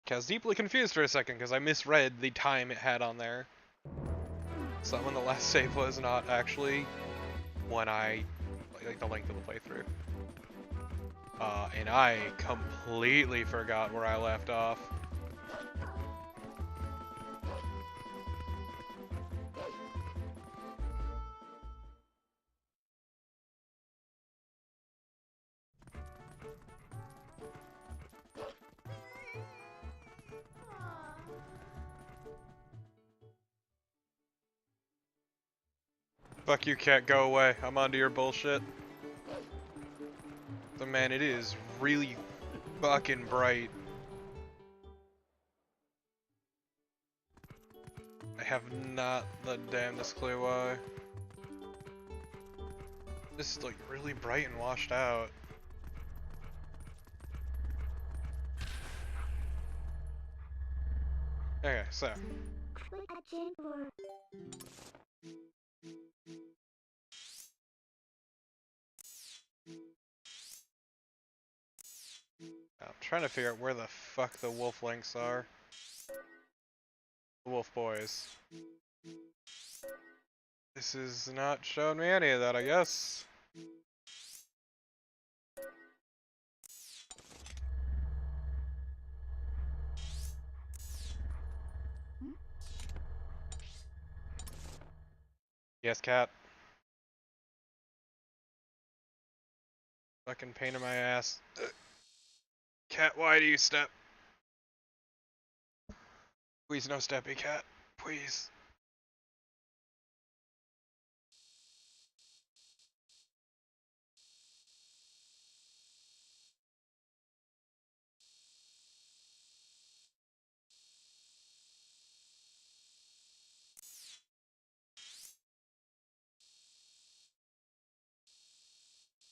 I was deeply confused for a second because I misread the time it had on there. So when the last save was not actually when I like the length of the playthrough. And I completely forgot where I left off. Fuck you, cat, go away. I'm onto your bullshit. So man, it is really fucking bright. I have not the damnedest clue why. This is like really bright and washed out. Okay, so. I'm trying to figure out where the fuck the wolf links are. The wolf boys. This is not showing me any of that, I guess. Yes, cat. Fucking pain in my ass. Cat, why do you step? Please no steppy, cat. Please.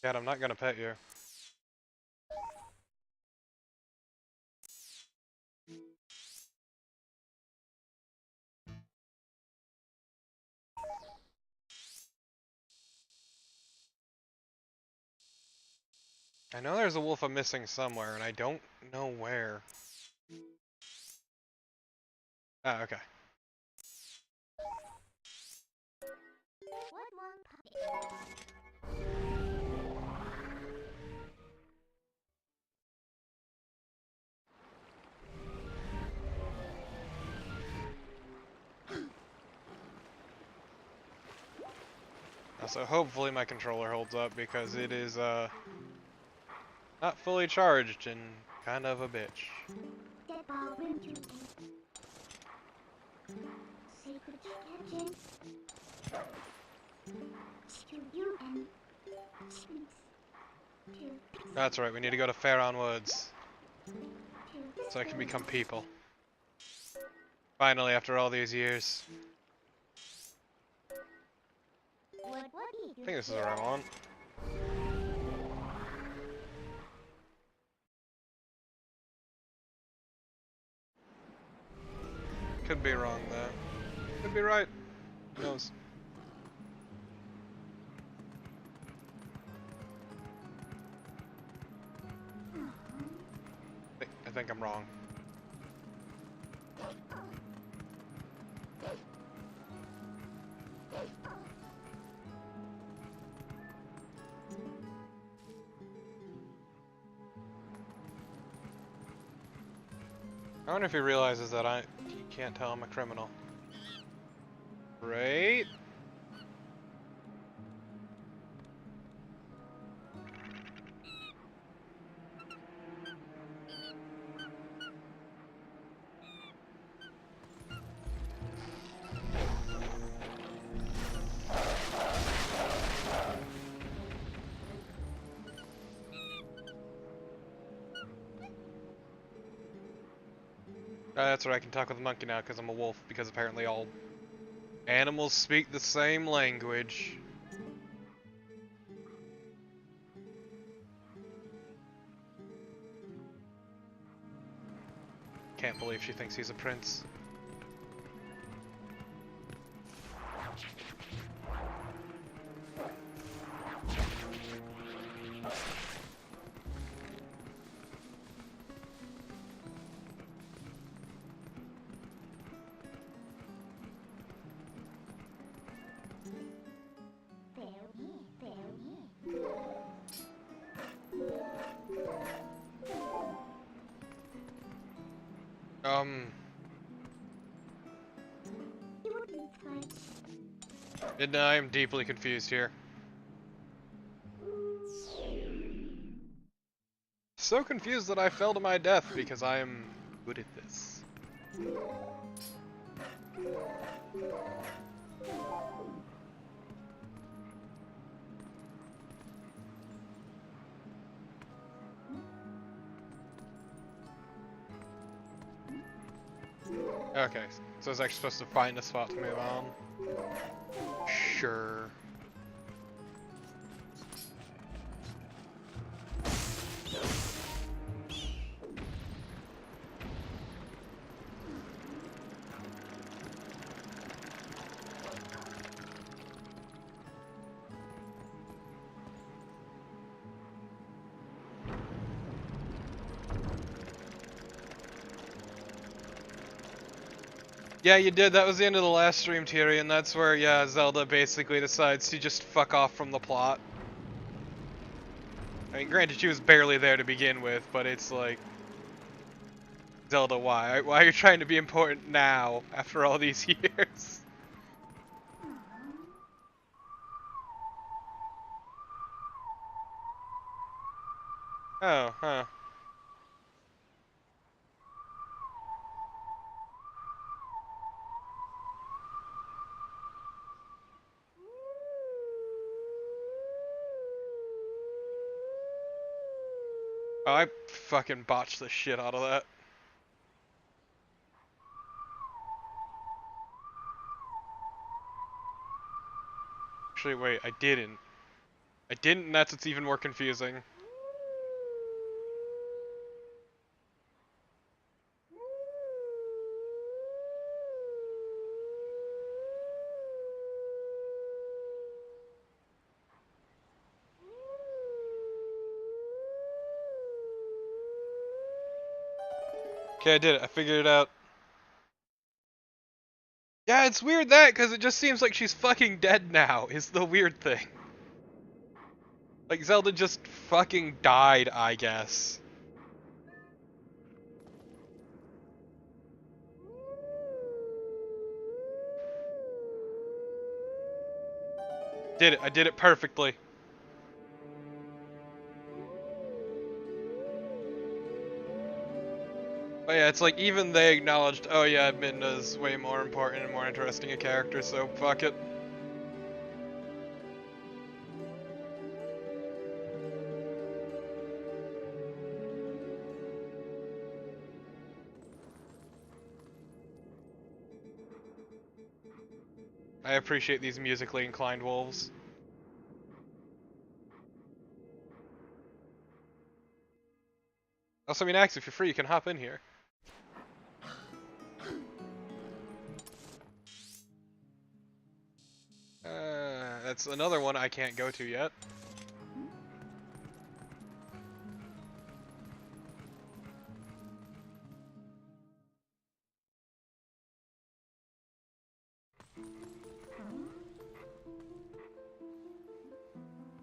Cat, I'm not gonna pet you. I know there's a wolf I'm missing somewhere, and I don't know where. Ah, okay. So hopefully my controller holds up because it is not fully charged and kind of a bitch. That's right, we need to go to Faron Woods so I can become people. Finally, after all these years. I think this is the right one. Could be wrong though. Could be right. Who knows? I think I'm wrong. I wonder if he realizes that he can't tell I'm a criminal. Right? That's right, I can talk with a monkey now because I'm a wolf, because apparently all animals speak the same language. Can't believe she thinks he's a prince. And I am deeply confused here. So confused that I fell to my death because I am good at this. Okay, so I was actually supposed to find a spot to move on. Sure. Yeah, you did. That was the end of the last stream, Tyrion. That's where, yeah, Zelda basically decides to just fuck off from the plot. I mean, granted, she was barely there to begin with, but it's like... Zelda, why? Why are you trying to be important now, after all these years? Oh, huh. Oh, I fucking botched the shit out of that. Actually, wait, I didn't. I didn't, and that's what's even more confusing. Okay, I did it. I figured it out. Yeah, it's weird that, because it just seems like she's fucking dead now, is the weird thing. Like, Zelda just fucking died, I guess. Did it. I did it perfectly. But yeah, it's like, even they acknowledged, oh yeah, Midna's way more important and more interesting a character, so fuck it. I appreciate these musically inclined wolves. Also, I mean, Axe, if you're free, you can hop in here. That's another one I can't go to yet.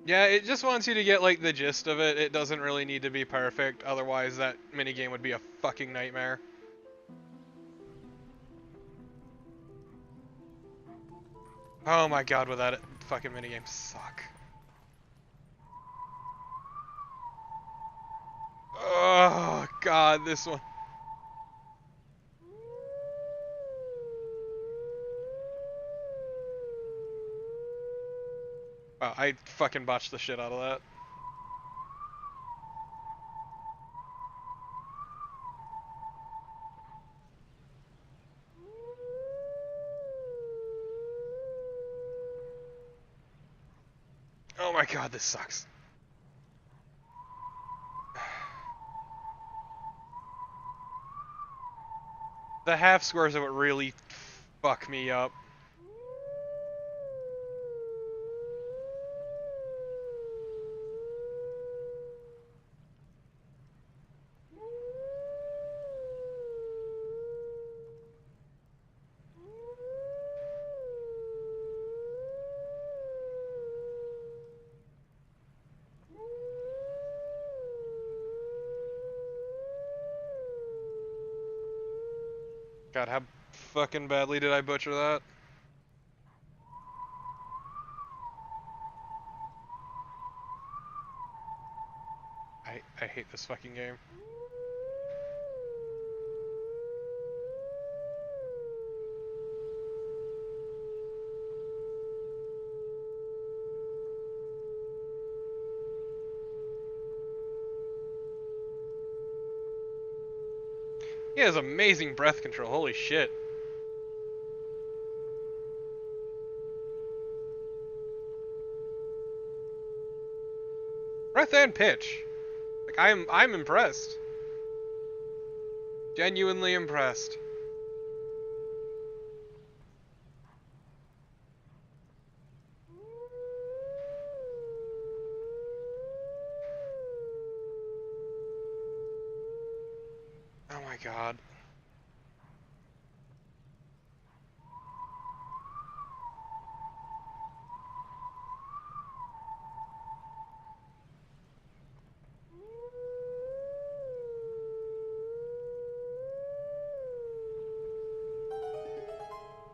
Yeah, it just wants you to get, like, the gist of it. It doesn't really need to be perfect, otherwise that minigame would be a fucking nightmare. Oh my god, would that fucking minigame suck. Oh god, this one. Wow, I fucking botched the shit out of that. Oh my god, this sucks. The half squares are what really fuck me up. God, how fucking badly did I butcher that? I hate this fucking game. He has amazing breath control, holy shit. Breath and pitch. Like, I'm impressed. Genuinely impressed. Oh my god.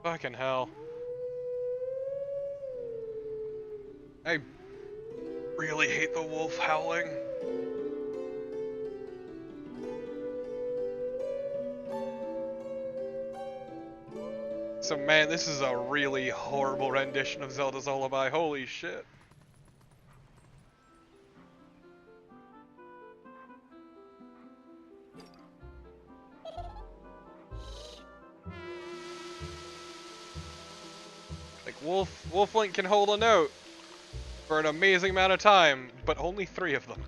Fucking hell. I really hate the wolf howling. So man, this is a really horrible rendition of Zelda's Lullaby, holy shit. Like, Wolf Link can hold a note for an amazing amount of time, but only 3 of them.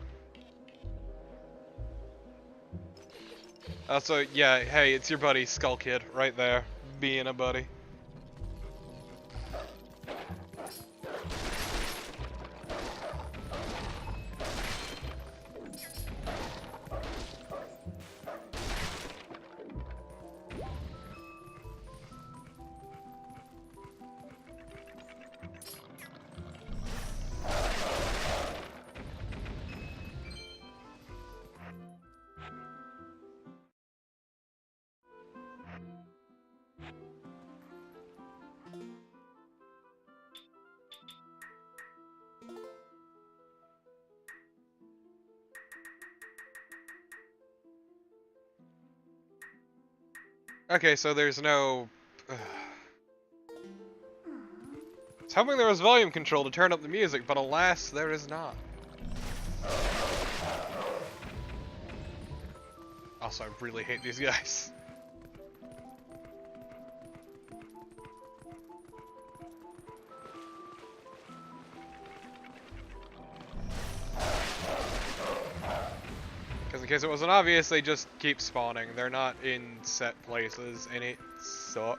So yeah, hey, it's your buddy Skull Kid right there, being a buddy. Okay, so there's no... I was hoping there was volume control to turn up the music, but alas, there is not. Also, I really hate these guys. Because in case it wasn't obvious, they just keep spawning. They're not in set places, and it sucks.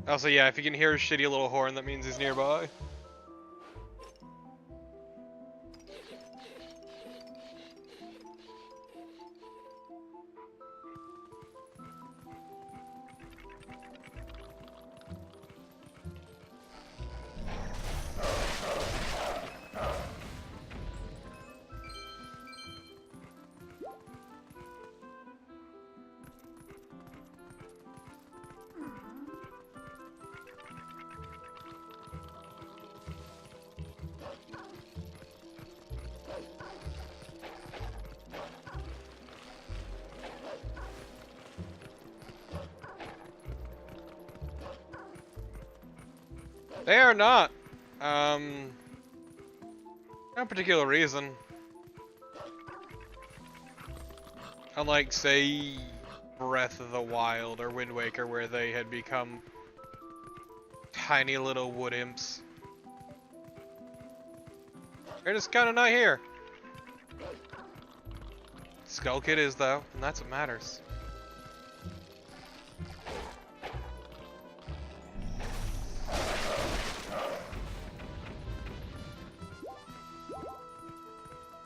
Also, yeah, if you can hear his shitty little horn, that means he's nearby. They are not. No particular reason. Unlike, say, Breath of the Wild or Wind Waker, where they had become tiny little wood imps. They're just kind of not here. Skull Kid is, though, and that's what matters.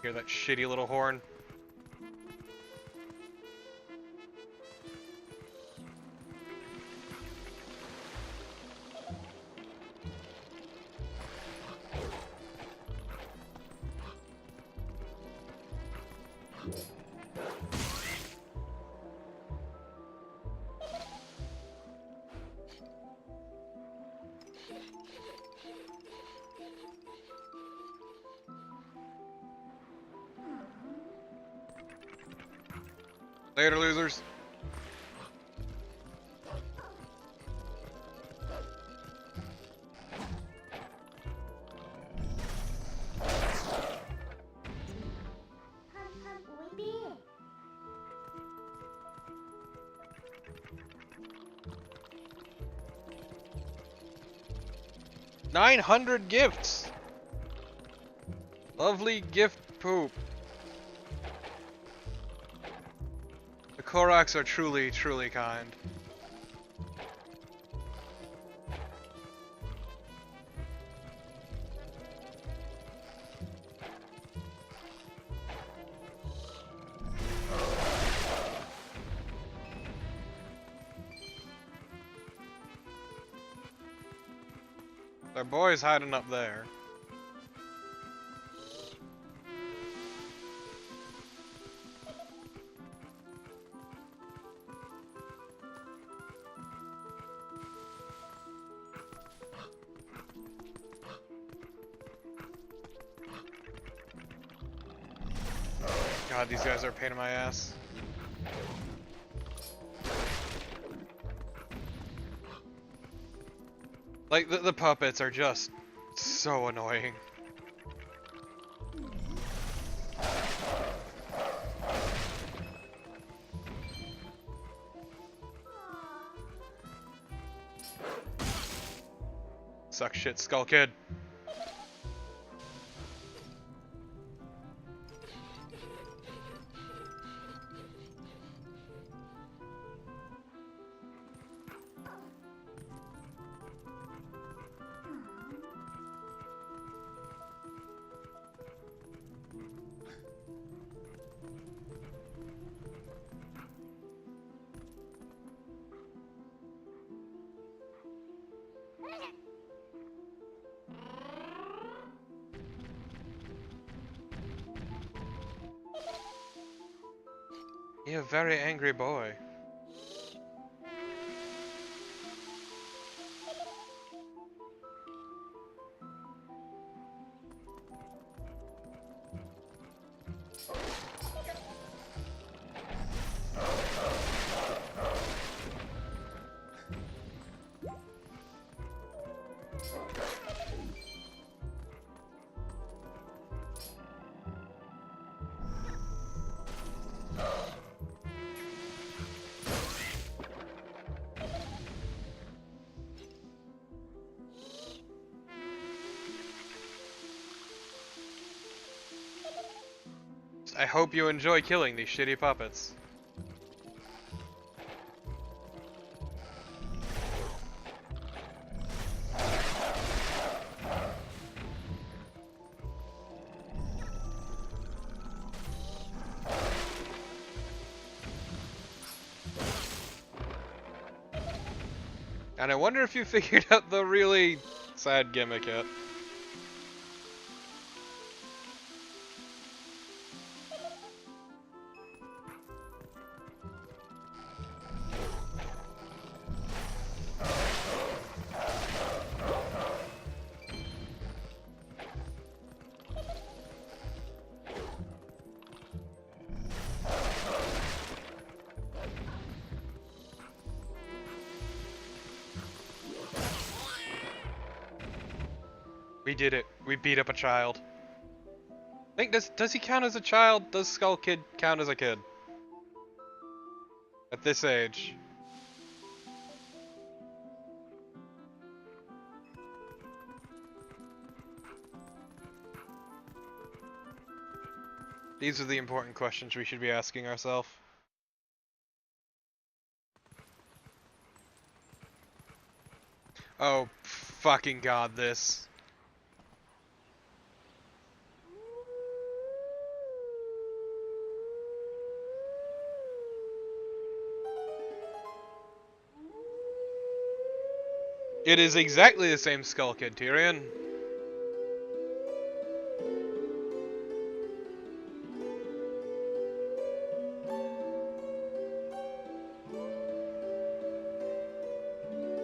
Hear that shitty little horn? Later, losers. Baby. 900 gifts! Lovely gift poop. The Koraks are truly, truly kind. Their boy's hiding up there. God, these guys are a pain in my ass. Like, the puppets are just so annoying. Suck shit, Skull Kid. You're a very angry boy. I hope you enjoy killing these shitty puppets. And I wonder if you figured out the really sad gimmick yet. We did it. We beat up a child. I think does he count as a child? Does Skull Kid count as a kid? At this age. These are the important questions we should be asking ourselves. Oh, fucking god, this. It is exactly the same skull kid, Tyrion.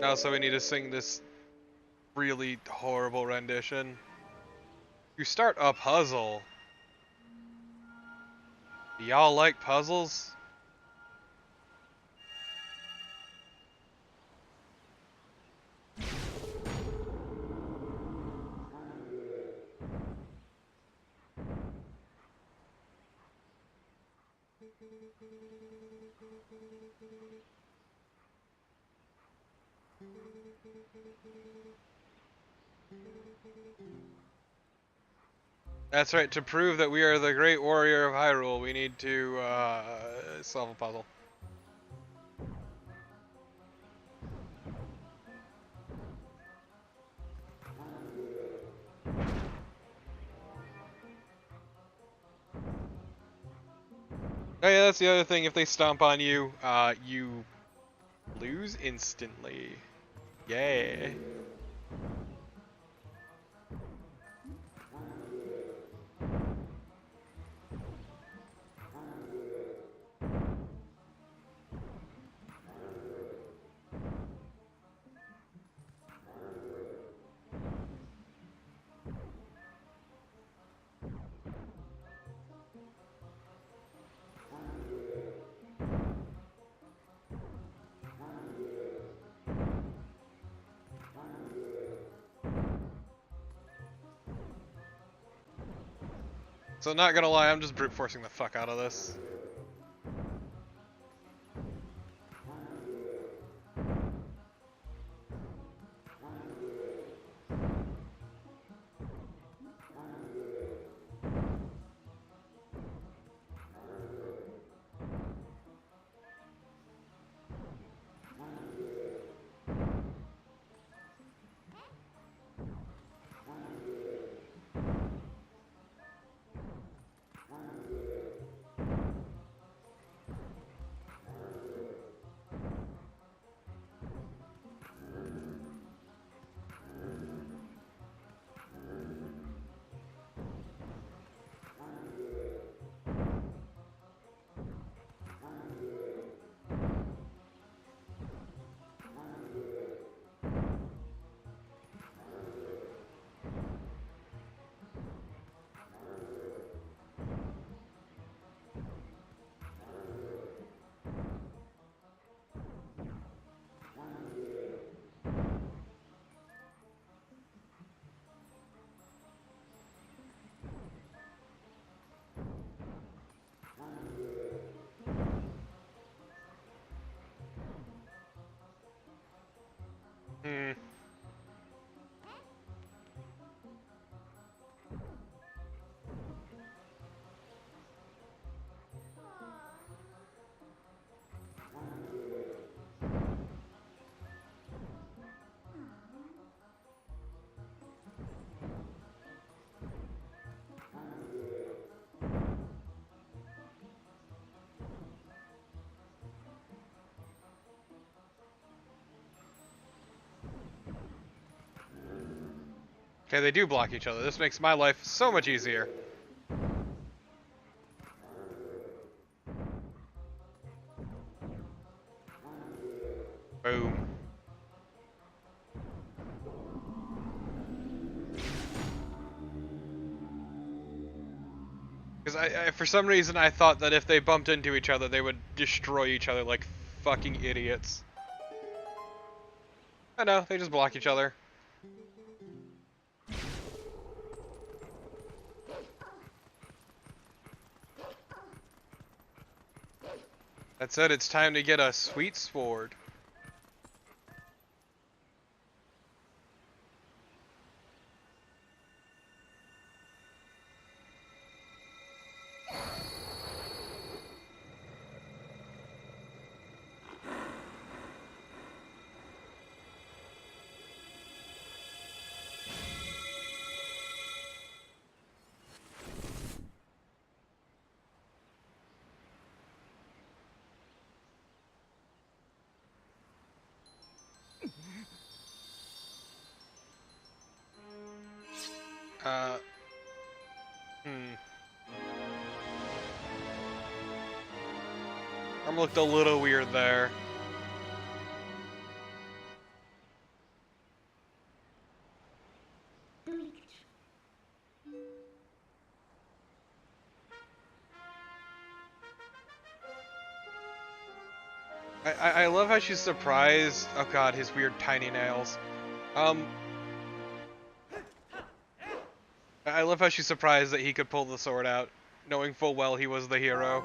Now, so we need to sing this really horrible rendition. You start a puzzle. Do y'all like puzzles? That's right, to prove that we are the great warrior of Hyrule, we need to solve a puzzle. Oh yeah, that's the other thing, if they stomp on you, you lose instantly. Yay. So not gonna lie, I'm just brute forcing the fuck out of this. Hmm. Okay, they do block each other. This makes my life so much easier. Boom. Because for some reason, I thought that if they bumped into each other, they would destroy each other like fucking idiots. I know, they just block each other. That said, it's time to get a sweet sword. Hmm. Arm looked a little weird there. I love how she's surprised. Oh god, his weird tiny nails. I love how she's surprised that he could pull the sword out, knowing full well he was the hero.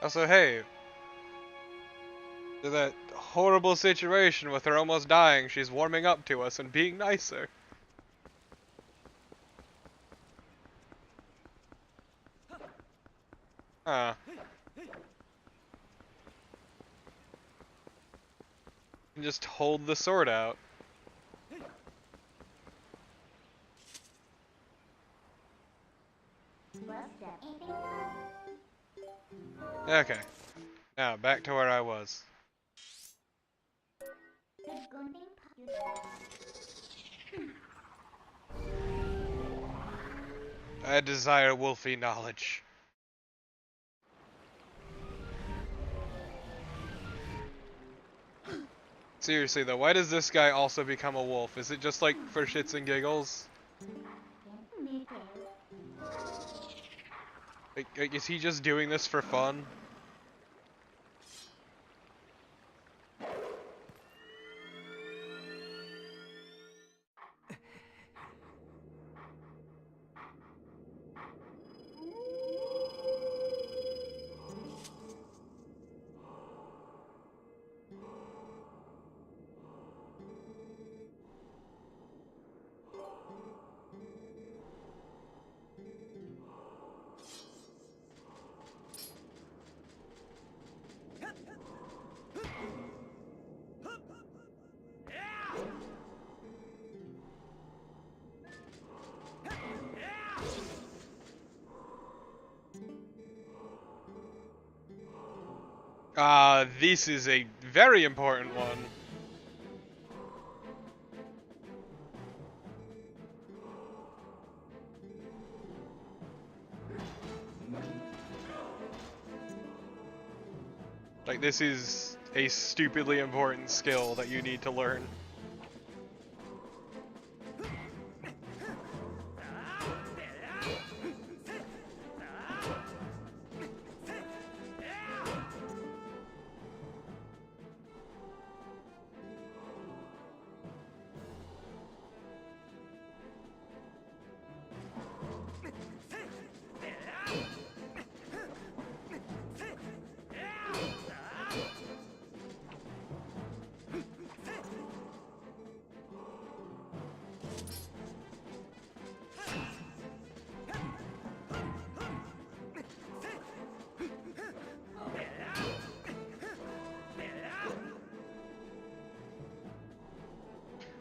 Also, hey, that horrible situation with her almost dying, she's warming up to us and being nicer. Huh. And just hold the sword out. Okay. Now, back to where I was. I desire wolfy knowledge. Seriously though, why does this guy also become a wolf? Is it just like for shits and giggles? Like, is he just doing this for fun? This is a very important one. Like, this is a stupidly important skill that you need to learn.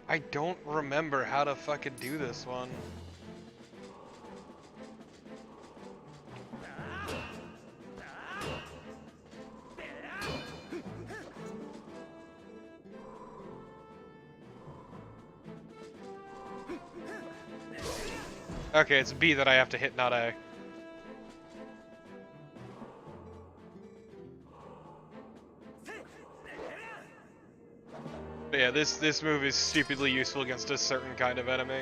I don't remember how to fucking do this one. Okay, it's B that I have to hit, not A. But yeah, this move is stupidly useful against a certain kind of enemy.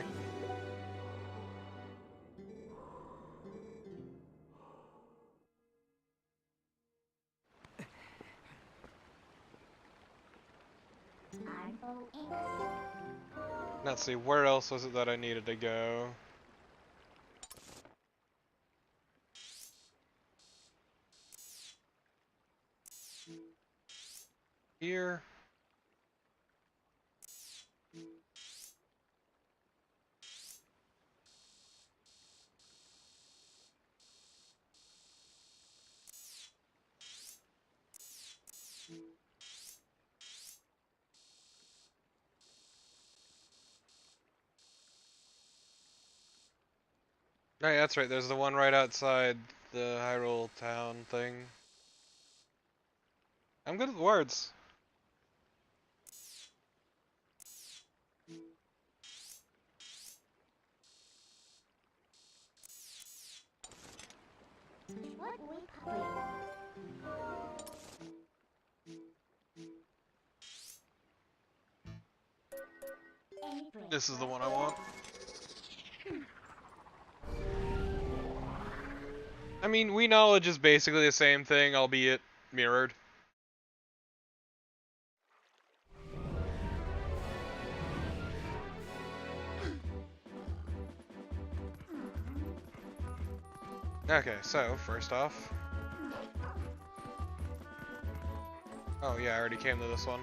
Let's see, where else was it that I needed to go? Here. Oh yeah, that's right, there's the one right outside the Hyrule town thing. I'm good with words. This is the one I want. I mean, we knowledge is basically the same thing, albeit mirrored. Okay, so, first off... Oh yeah, I already came to this one.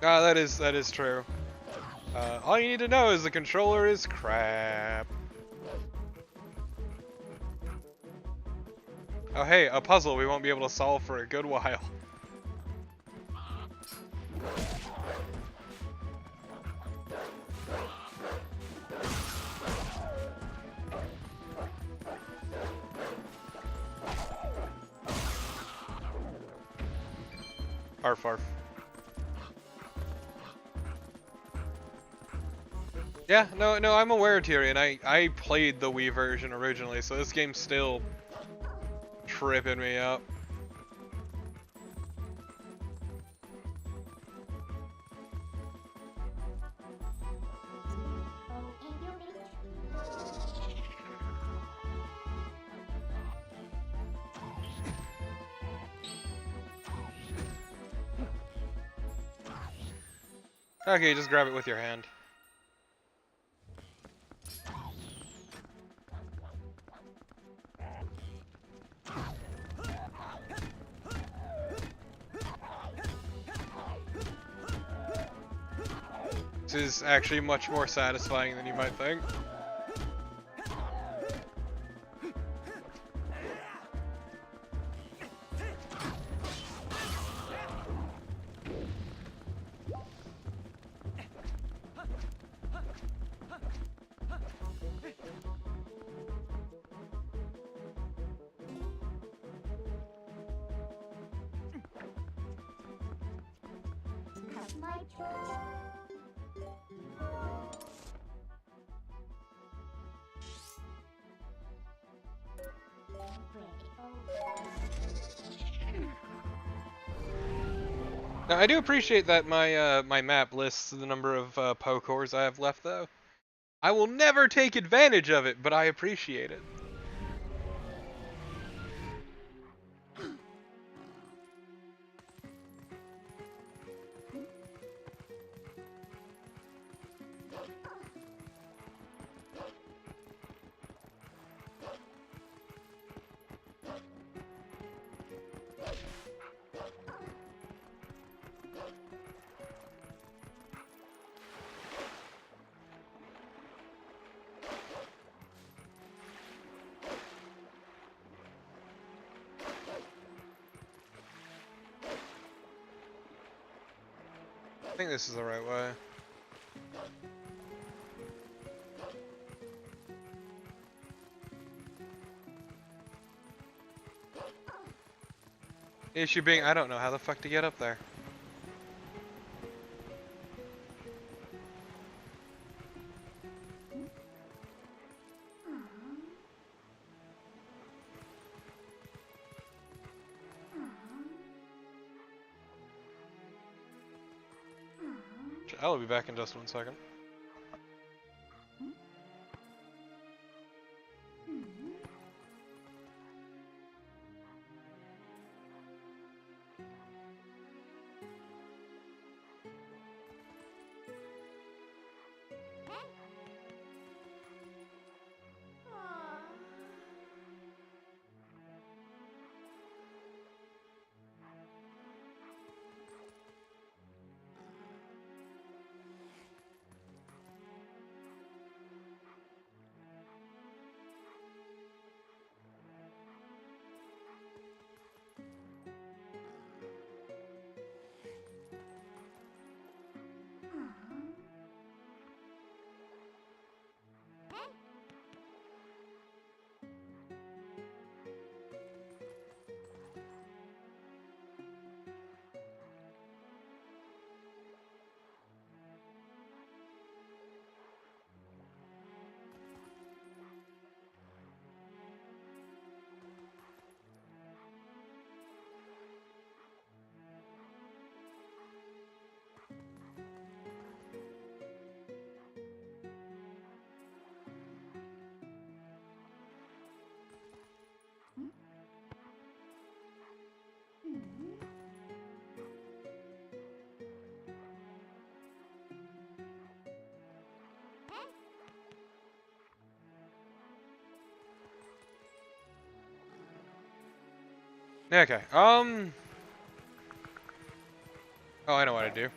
Ah, that is true. All you need to know is the controller is crap. Oh hey, a puzzle we won't be able to solve for a good while. Arf arf. Yeah, no, I'm aware, Tyrion. I played the Wii version originally, so this game's still tripping me up. Okay, just grab it with your hand. This is actually much more satisfying than you might think. Now, I do appreciate that my map lists the number of Poe cores I have left, though. I will never take advantage of it, but I appreciate it. I think this is the right way. The issue being, I don't know how the fuck to get up there. I'll be back in just 1 second. Okay, oh, I know what to do.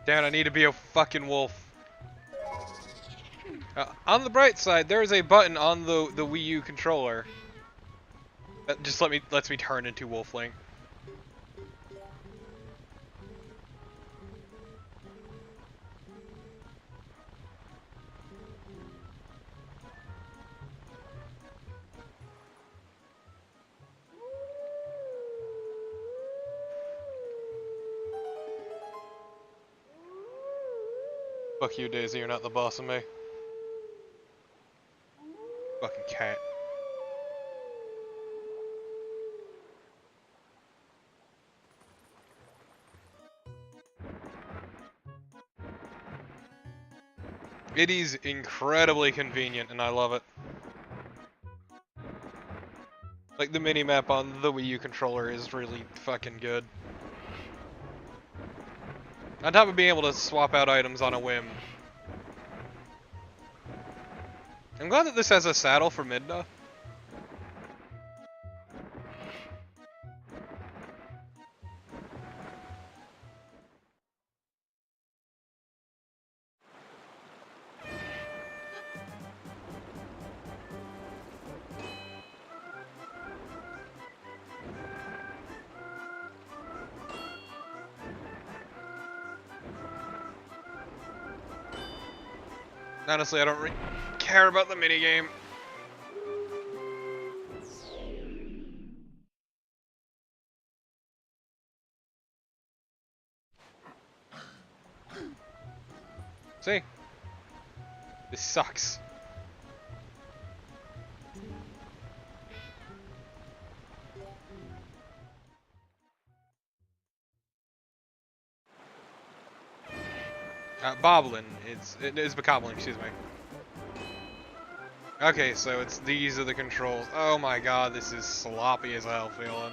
Damn it, I need to be a fucking wolf. On the bright side, there is a button on the Wii U controller that just lets me turn into Wolfling. Fuck you, Daisy, you're not the boss of me. Fucking cat. It is incredibly convenient, and I love it. Like, the mini-map on the Wii U controller is really fucking good. On top of being able to swap out items on a whim. I'm glad that this has a saddle for Midna. Honestly, I don't really care about the minigame. See? This sucks. Boblin. It is Bokoblin, excuse me. Okay, so these are the controls. Oh my god, this is sloppy as hell feeling.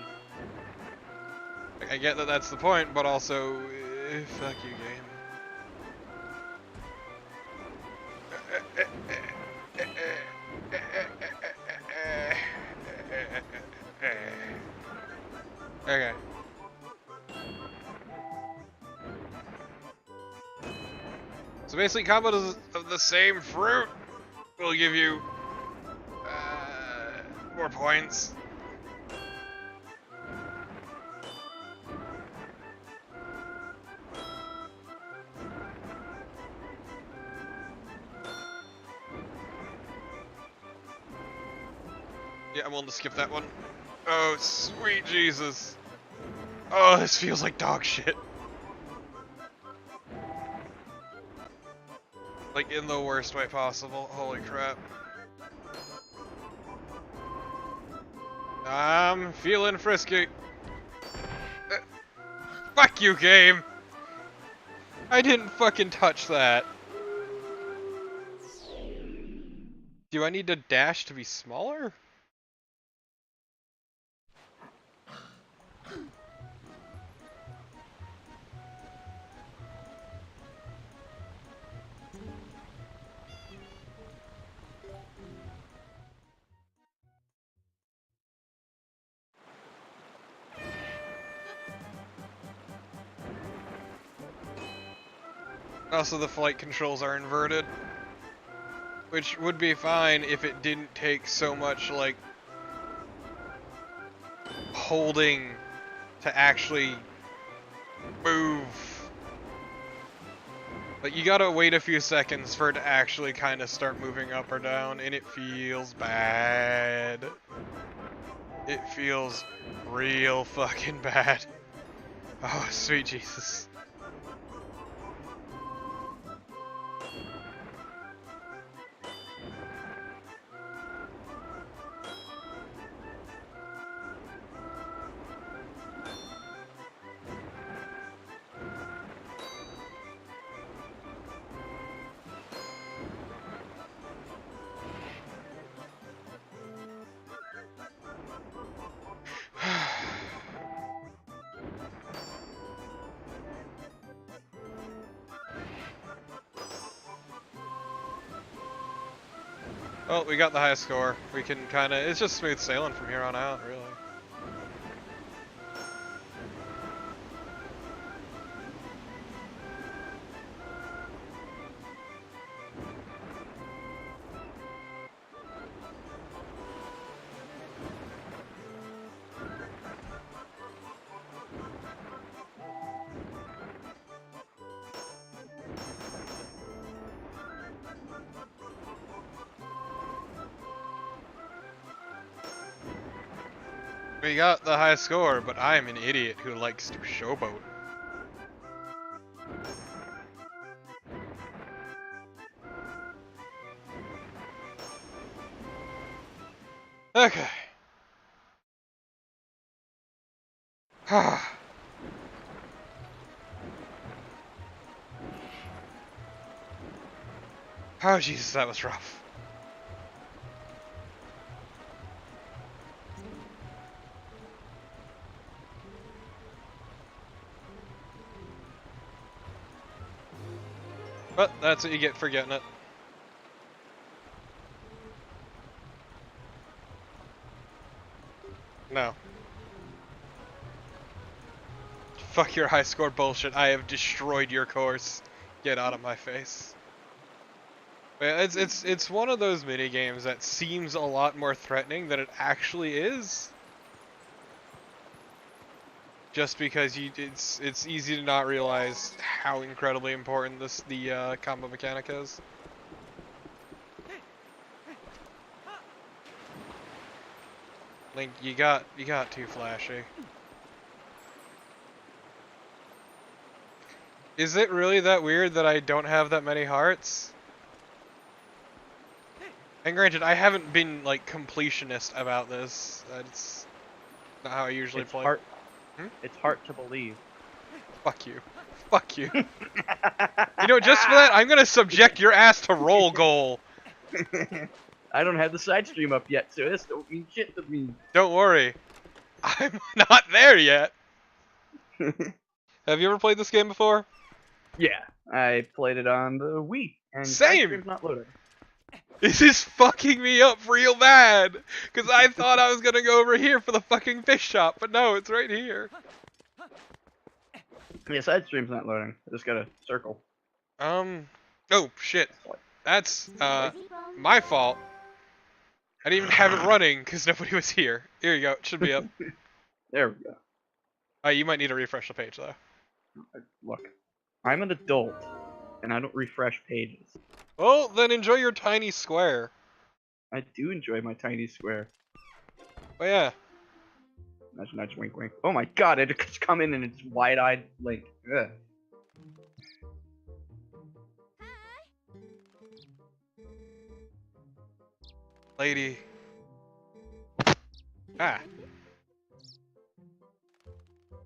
I get that that's the point, but also, fuck you, game. Okay. So basically, combos of the same fruit will give you more points. Yeah, I'm willing to skip that one. Oh, sweet Jesus. Oh, this feels like dog shit. Like, in the worst way possible. Holy crap. I'm feeling frisky. Fuck you, game! I didn't fucking touch that. Do I need to dash to be smaller? Also, the flight controls are inverted. Which would be fine if it didn't take so much, like, holding to actually move. Like, you gotta wait a few seconds for it to actually kind of start moving up or down, and it feels bad. It feels real fucking bad. Oh, sweet Jesus. Well, we got the high score. We can kind of, it's just smooth sailing from here on out, really. We got the high score, but I'm an idiot who likes to showboat. Okay. Oh, Jesus, that was rough. But that's what you get for getting it. No. Fuck your high score bullshit. I have destroyed your course. Get out of my face. But it's one of those mini games that seems a lot more threatening than it actually is. Just because it's easy to not realize how incredibly important the combo mechanic is. Link, you got too flashy. Is it really that weird that I don't have that many hearts? And granted, I haven't been like completionist about this. That's not how I usually play. It's hard to believe. Fuck you. Fuck you. You know, just for that, I'm gonna subject your ass to roll goal. I don't have the side stream up yet, so this don't mean shit to me. Don't worry. I'm not there yet. Have you ever played this game before? Yeah, I played it on the Wii, and Same. side stream's not loading. This is fucking me up real bad. Because I thought I was gonna go over here for the fucking fish shop, but no, it's right here. Yeah, side stream's not loading. I just gotta circle. Oh, shit. That's, my fault. I didn't even have it running because nobody was here. Here you go. It should be up. There we go. You might need to refresh the page, though. Look, I'm an adult, and I don't refresh pages. Well, then enjoy your tiny square. I do enjoy my tiny square. But yeah. Nudge, nudge, wink, wink. Oh my god, it just come in and it's wide-eyed, like, ugh. Lady. Ah.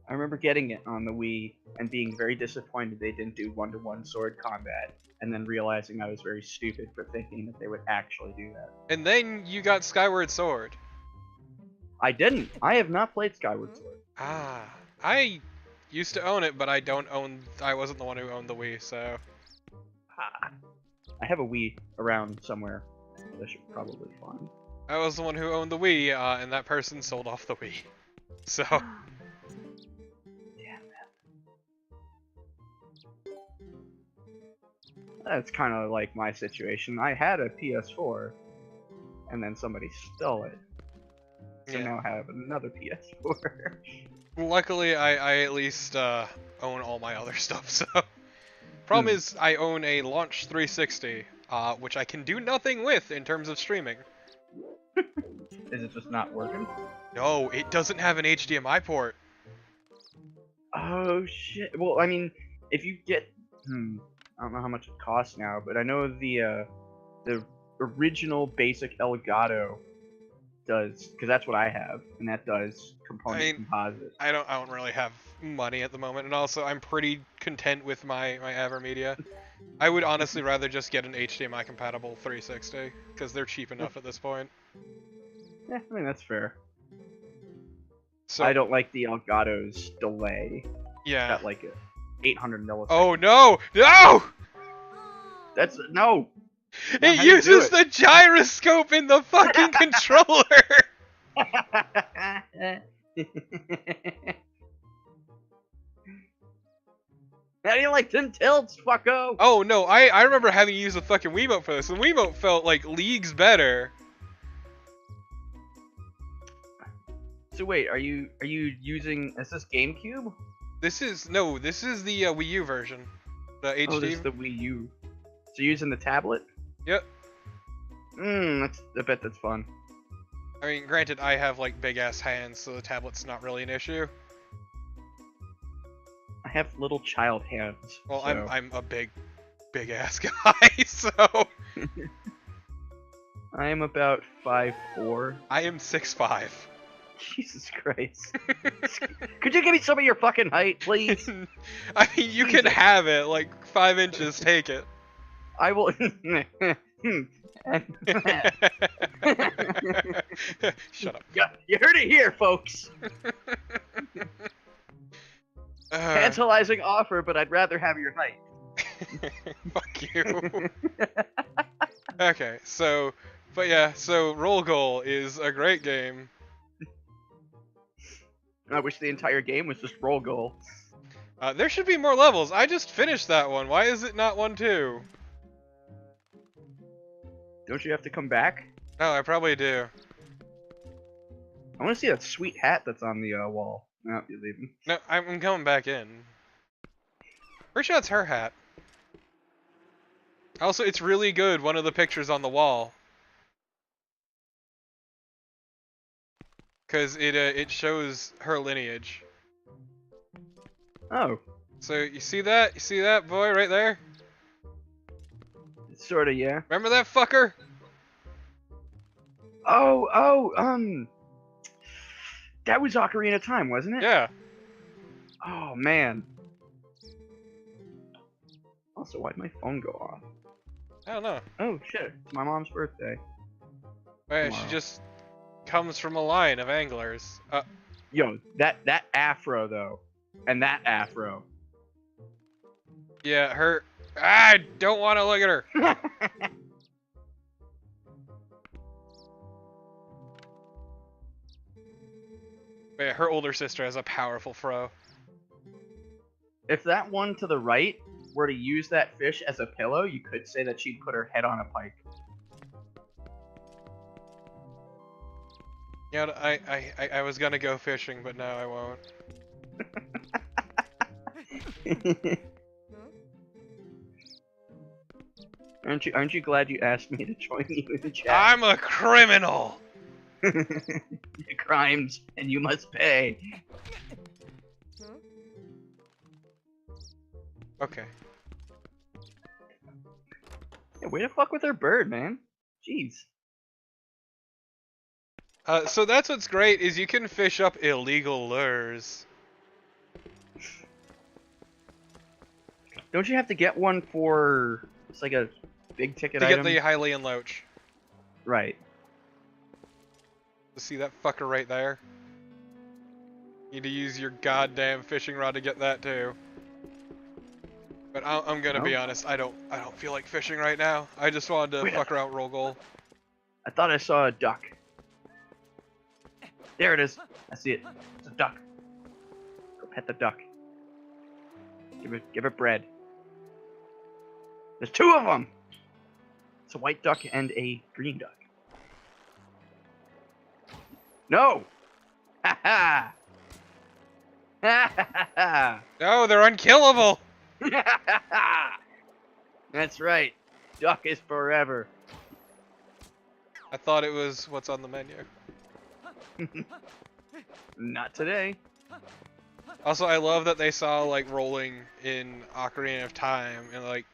I remember getting it on the Wii and being very disappointed they didn't do one-to-one sword combat, and then realizing I was very stupid for thinking that they would actually do that. And then you got Skyward Sword. I didn't. I have not played Skyward Sword. Ah. I used to own it, but I wasn't the one who owned the Wii, so. Ah. I have a Wii around somewhere that I should probably find. I was the one who owned the Wii, and that person sold off the Wii. So. That's kind of like my situation. I had a PS4, and then somebody stole it. So now I have another PS4. Luckily, I at least own all my other stuff, so. Problem is, I own a Launch 360, which I can do nothing with in terms of streaming. Is it just not working? No, it doesn't have an HDMI port. Oh shit. Well, I mean, if you get, I don't know how much it costs now, but I know the original basic Elgato does, because that's what I have, and that does composite. I don't really have money at the moment, and also I'm pretty content with my AverMedia. I would honestly rather just get an HDMI compatible 360 because they're cheap enough at this point. Yeah, I mean that's fair. So I don't like the Elgato's delay. Yeah. Got like 800 milliseconds. Oh no! No! That's no. It uses the gyroscope in the fucking controller! How do you like 10 tilts, fucko? Oh no, I remember having to use a fucking Wiimote for this, and the Wiimote felt like leagues better. So wait, are you using, is this GameCube? This is the Wii U version. The HD. Oh, this is the Wii U. So you're using the tablet? Yep. I bet that's fun. I mean, granted, I have like big ass hands, so the tablet's not really an issue. I have little child hands. Well, so. I'm a big ass guy, so. I am about 5'4". I am 6'5". Jesus Christ. Could you give me some of your fucking height, please? I mean, you can have it, like 5 inches, take it. I will. Shut up. Yeah, you heard it here, folks. Tantalizing offer, but I'd rather have your height. Fuck you. Okay, so, but yeah, so Roll Goal is a great game. I wish the entire game was just Roll Goal. There should be more levels. I just finished that one. Why is it not 1, 2? Don't you have to come back? Oh, I probably do. I want to see that sweet hat that's on the wall. No, you're leaving. No, I'm coming back in. Pretty sure that's her hat. Also, it's really good, one of the pictures on the wall. Because it shows her lineage. Oh. So, you see that? You see that boy right there? Sorta, yeah. Remember that fucker? Oh, that was Ocarina of Time, wasn't it? Yeah. Oh, man. Also, why'd my phone go off? I don't know. Oh, shit. It's my mom's birthday. Wait, she just comes from a line of anglers. Yo, that afro, though. And that afro. Yeah, her... I don't want to look at her. Yeah, her older sister has a powerful fro. If that one to the right were to use that fish as a pillow, you could say that she'd put her head on a pike. Yeah, I was gonna go fishing, but now I won't. Aren't you glad you asked me to join you in the chat? I'm a criminal! Crimes, and you must pay. Okay. Yeah, way to fuck with her bird, man. Jeez. So that's what's great is you can fish up illegal lures. Don't you have to get one for... It's like a big ticket To item? get the Hylian Loach. Right. See that fucker right there? You need to use your goddamn fishing rod to get that too. But I'm gonna be honest, I don't feel like fishing right now. I just wanted to fuck around roll goal. I thought I saw a duck. There it is. I see it. It's a duck. Go pet the duck. Give it bread. There's two of them. It's a white duck and a green duck. No. Ha ha. Ha ha ha. No, they're unkillable. That's right. Duck is forever. I thought it was what's on the menu. Not today. Also, I love that they saw like rolling in Ocarina of Time and like,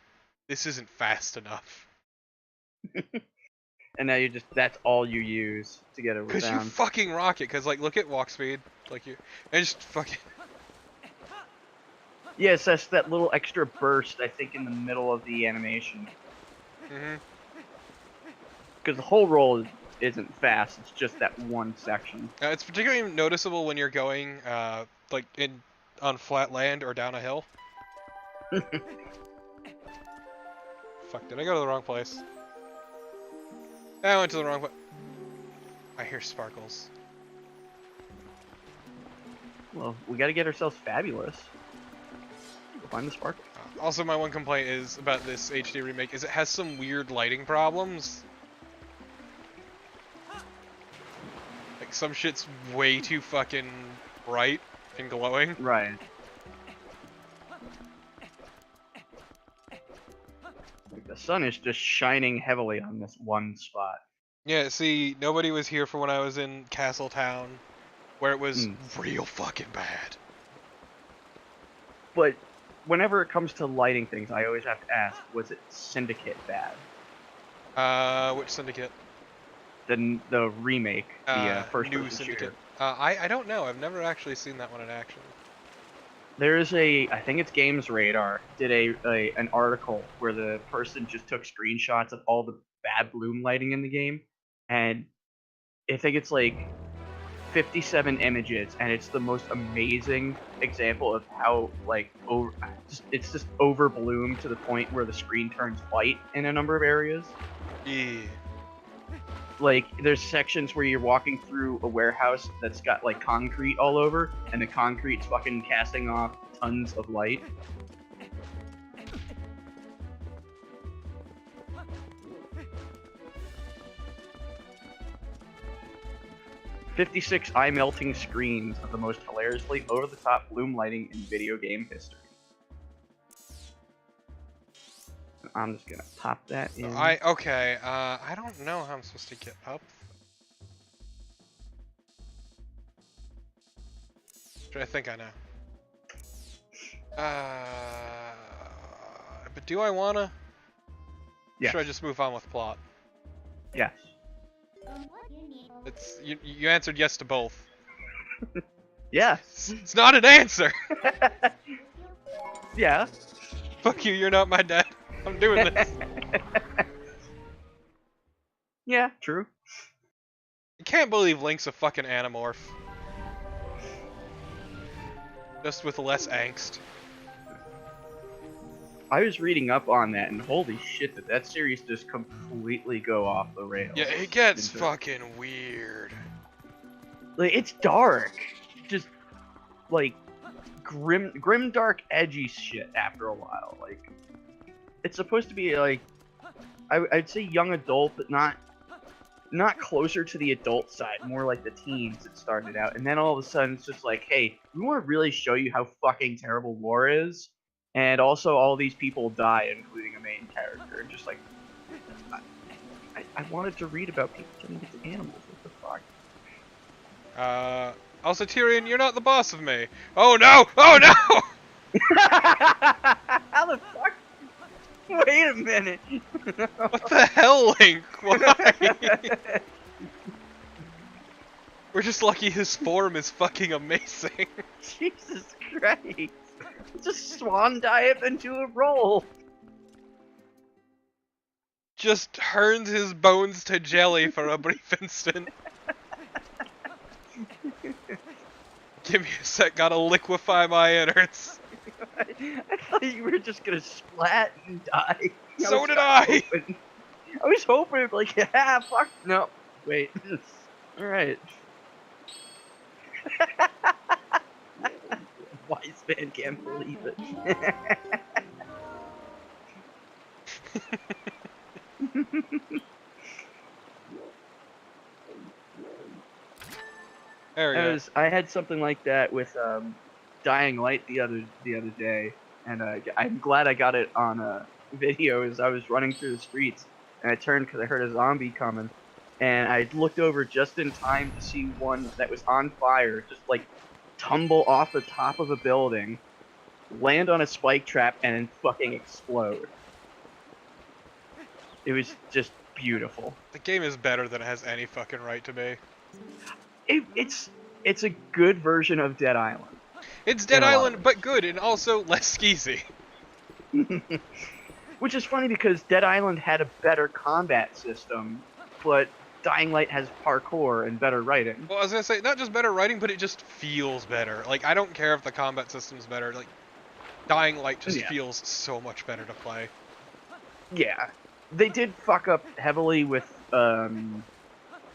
this isn't fast enough. And now that's all you use to get it Cause down. you fucking rock it. Cause like, look at walk speed. Like and just fucking. Yes, that's that little extra burst, I think, in the middle of the animation. Mhm. Because the whole roll isn't fast, it's just that one section. It's particularly noticeable when you're going, like on flat land or down a hill. Fuck, did I go to the wrong place? I went to the wrong place. I hear sparkles. Well, we gotta get ourselves fabulous. Go find the sparkle. Also, my one complaint is about this HD remake is it has some weird lighting problems. Like some shit's way too fucking bright and glowing. Right. Like the sun is just shining heavily on this one spot. Yeah, see, nobody was here for when I was in Castletown, where it was real fucking bad. But whenever it comes to lighting things, I always have to ask, was it Syndicate bad? Which Syndicate? The remake, the first new person Syndicate. shooter. I don't know. I've never actually seen that one in action. There's I think it's Games Radar, did an article where the person just took screenshots of all the bad bloom lighting in the game, and I think it's like 57 images, and it's the most amazing example of how like it's just over bloom to the point where the screen turns white in a number of areas. Yeah. Like, there's sections where you're walking through a warehouse that's got, like, concrete all over, and the concrete's fucking casting off tons of light. "56 eye-melting screens of the most hilariously over-the-top bloom lighting in video game history." I'm just gonna pop that in. Okay, I don't know how I'm supposed to get up. I think I know. But do I wanna? Yes. Should I just move on with plot? Yes. It's you answered yes to both. Yes. It's not an answer. Yeah. Fuck you, you're not my dad. I'm doing this. Yeah, true. I can't believe Link's a fucking Animorph. Just with less angst. I was reading up on that, and holy shit, did that series just completely go off the rails. Yeah, it gets fucking weird. Like, it's dark. Just, like, grim dark, edgy shit after a while. Like, it's supposed to be, like, I'd say young adult, but not closer to the adult side, more like the teens it started out. And then all of a sudden, it's just like, hey, we want to really show you how fucking terrible war is. And also, all these people die, including a main character. And just like, I wanted to read about people turning into animals. What the fuck? Also, Tyrion, you're not the boss of me. Oh no! Oh no! How the fuck? Wait a minute. What the hell, Link? Why? We're just lucky his form is fucking amazing. Jesus Christ. Just swan dive into a roll. Just turns his bones to jelly for a brief instant. Give me a sec, gotta liquefy my innards. I thought you were just gonna splat and die. So did I! I was hoping, like, yeah, fuck. No. Wait. Alright. Wise man can't believe it. There we go. I had something like that with Dying Light the other day, and I'm glad I got it on video. As I was running through the streets, and I turned because I heard a zombie coming, and I looked over just in time to see one that was on fire, just like tumble off the top of a building, land on a spike trap, and then fucking explode. It was just beautiful. The game is better than it has any fucking right to be. It's a good version of Dead Island. It's Dead Island, but good, and also less skeezy. Which is funny because Dead Island had a better combat system, but Dying Light has parkour and better writing. Well, I was gonna say, not just better writing, but it just feels better. Like, I don't care if the combat system's better, like, Dying Light just feels so much better to play. Yeah. They did fuck up heavily with,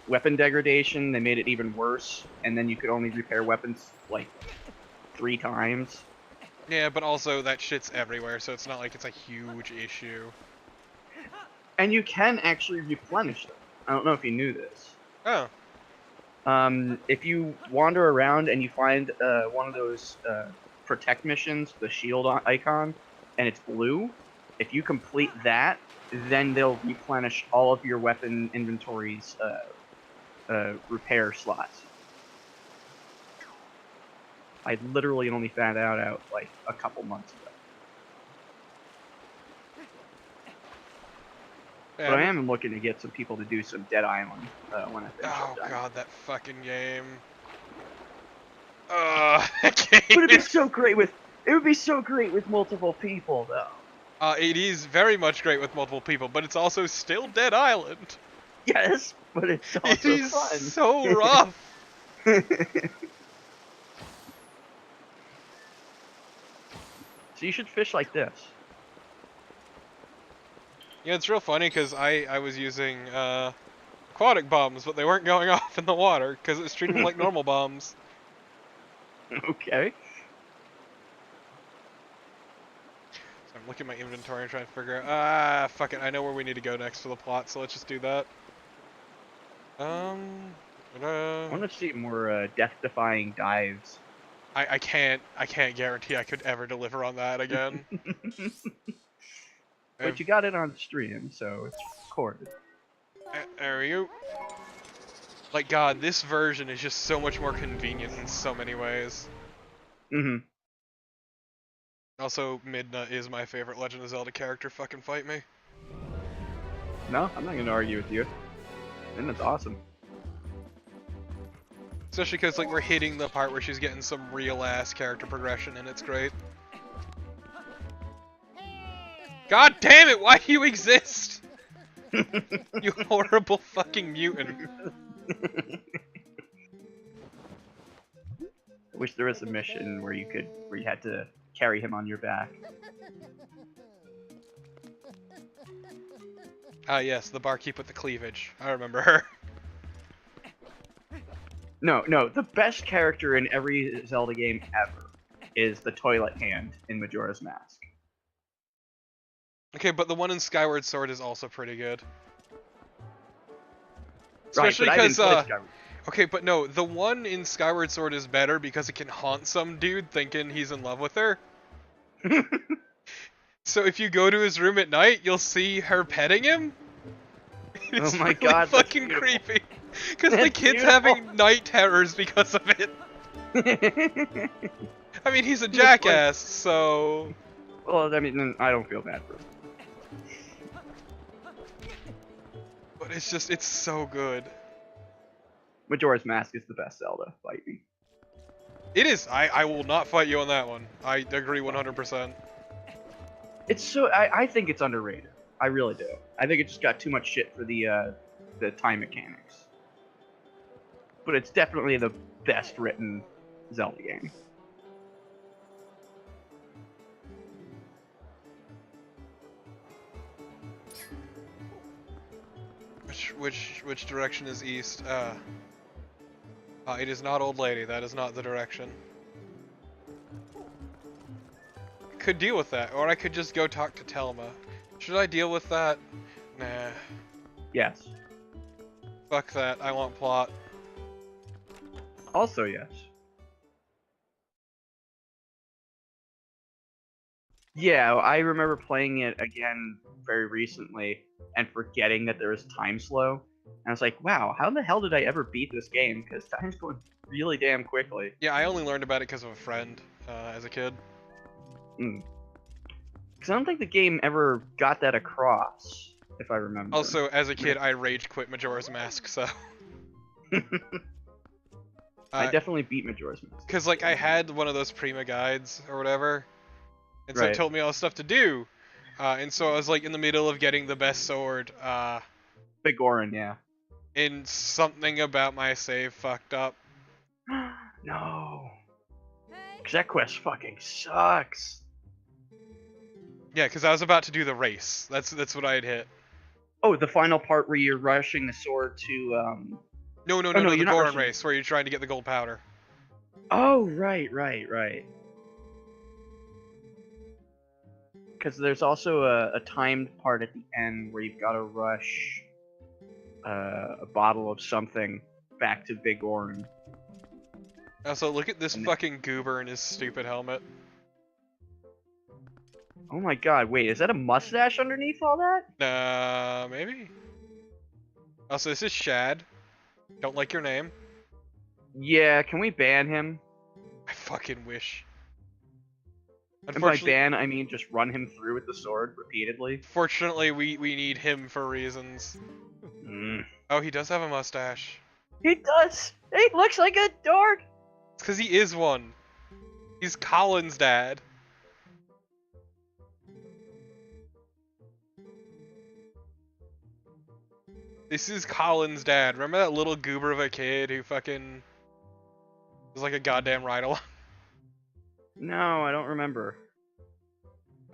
weapon degradation. They made it even worse, and then you could only repair weapons, like, 3 times. Yeah, but also that shit's everywhere, so it's not like it's a huge issue. And you can actually replenish them. I don't know if you knew this. Oh. If you wander around and you find one of those protect missions, the shield icon, and it's blue, if you complete that, then they'll replenish all of your weapon inventory's repair slots. I literally only found out like a couple months ago. Yeah. But I am looking to get some people to do some Dead Island when I finish. Oh god, that fucking game. That game. But it'd be so great with. It would be so great with multiple people, though. It is very much great with multiple people, but it's also still Dead Island. Yes, but it's also it is fun. So rough. So you should fish like this. Yeah, it's real funny because I was using aquatic bombs, but they weren't going off in the water because it was treating them like normal bombs. Okay. So I'm looking at my inventory and trying to figure out. Fuck it, I know where we need to go next for the plot, so let's just do that. I want to see more death-defying dives. I can't guarantee I could ever deliver on that again. But you got it on stream, so it's recorded. There we go. Like, God, this version is just so much more convenient in so many ways. Mm-hmm. Also, Midna is my favorite Legend of Zelda character. Fucking fight me. No, I'm not going to argue with you. And that's awesome. Especially because, like, we're hitting the part where she's getting some real-ass character progression, and it's great. God damn it, why do you exist? You horrible fucking mutant. I wish there was a mission where you had to carry him on your back. Ah yes, the barkeep with the cleavage. I remember her. No, the best character in every Zelda game ever is the toilet hand in Majora's Mask. Okay, but the one in Skyward Sword is also pretty good. Right, Especially but I didn't because, play Skyward. okay, but no, the one in Skyward Sword is better because it can haunt some dude thinking he's in love with her. So if you go to his room at night, you'll see her petting him. It's Oh my really god, fucking that's creepy. Because the That's kid's beautiful. having night terrors because of it. I mean, he's a jackass, so... Well, I mean, I don't feel bad for him. But it's just, it's so good. Majora's Mask is the best Zelda. Fight me. It is. I will not fight you on that one. I agree 100%. It's so. I think it's underrated. I really do. I think it just got too much shit for the time mechanics. But it's definitely the best written Zelda game. Which direction is east? It is not old lady. That is not the direction. Could deal with that, or I could just go talk to Telma. Should I deal with that? Nah. Yes. Fuck that. I want plot. Also yes. Yeah, I remember playing it again very recently and forgetting that there was time slow. And I was like, wow, how the hell did I ever beat this game? Because time's going really damn quickly. Yeah, I only learned about it because of a friend as a kid. Because I don't think the game ever got that across, if I remember. Also, as a kid, I rage quit Majora's Mask, so... I definitely beat Majora's Mask. Because, like, I had one of those Prima guides or whatever, and so Right. it told me all the stuff to do. And so I was, like, in the middle of getting the best sword, Big Goron, yeah. and something about my save fucked up. No. Because that quest fucking sucks. Yeah, because I was about to do the race. That's what I had hit. Oh, the final part where you're rushing the sword to, No, no, the you're not Goron rushing. race, where you're trying to get the gold powder. Oh, right. Because there's also a timed part at the end where you've got to rush a bottle of something back to Big Goron. Also, look at this fucking goober in his stupid helmet. Oh my god, wait, is that a mustache underneath all that? Maybe? Also, this is Shad. Don't like your name. Yeah, can we ban him? I fucking wish. And by ban, I mean just run him through with the sword repeatedly. Fortunately, we need him for reasons. Oh, he does have a mustache. He does! He looks like a dork! It's because he is one. He's Colin's dad. This is Colin's dad. Remember that little goober of a kid who fucking was like a goddamn ride-along? No, I don't remember.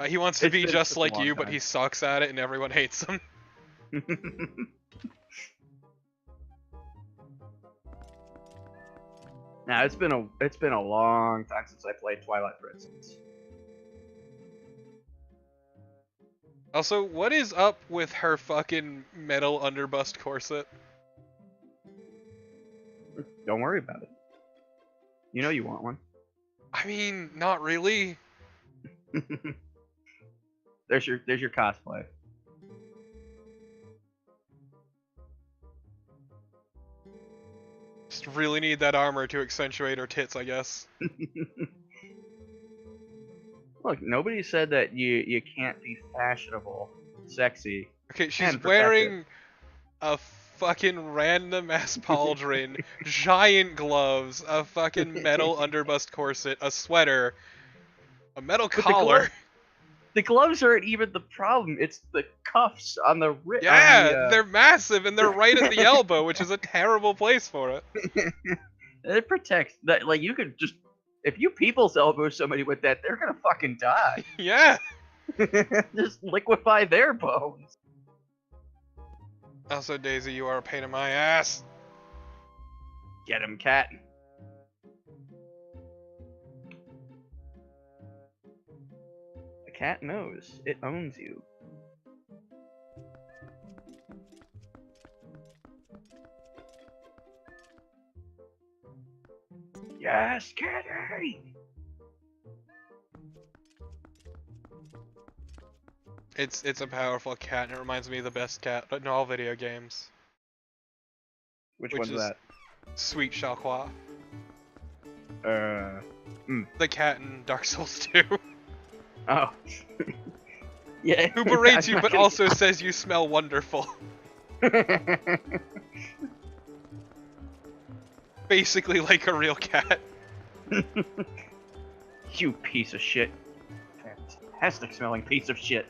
He wants to be just a like long you, but time. he sucks at it and everyone hates him. Nah, it's been a long time since I played Twilight, for instance. Also, what is up with her fucking metal underbust corset? Don't worry about it. You know you want one. I mean, not really. There's your cosplay. Just really need that armor to accentuate her tits, I guess. Look, nobody said that you can't be fashionable, sexy. Okay, and she's protected. wearing a fucking random ass pauldron, giant gloves, a fucking metal underbust corset, a sweater, a metal collar. The gloves aren't even the problem. It's the cuffs on the wrist. Yeah, they're massive and they're right at the elbow, which is a terrible place for it. It protects that. Like you could just, if you people's elbow somebody with that, they're gonna fucking die. Yeah. Just liquefy their bones. Also, Daisy, you are a pain in my ass. Get him, cat. The cat knows. It owns you. Yes, kitty! It's a powerful cat, and it reminds me of the best cat in all video games. Which Which one's is- that? Sweet Xiaohua. Uh. The cat in Dark Souls 2. Oh. Yeah. Who berates I'm you not but gonna- also says you smell wonderful. basically like a real cat. You piece of shit. Fantastic smelling piece of shit.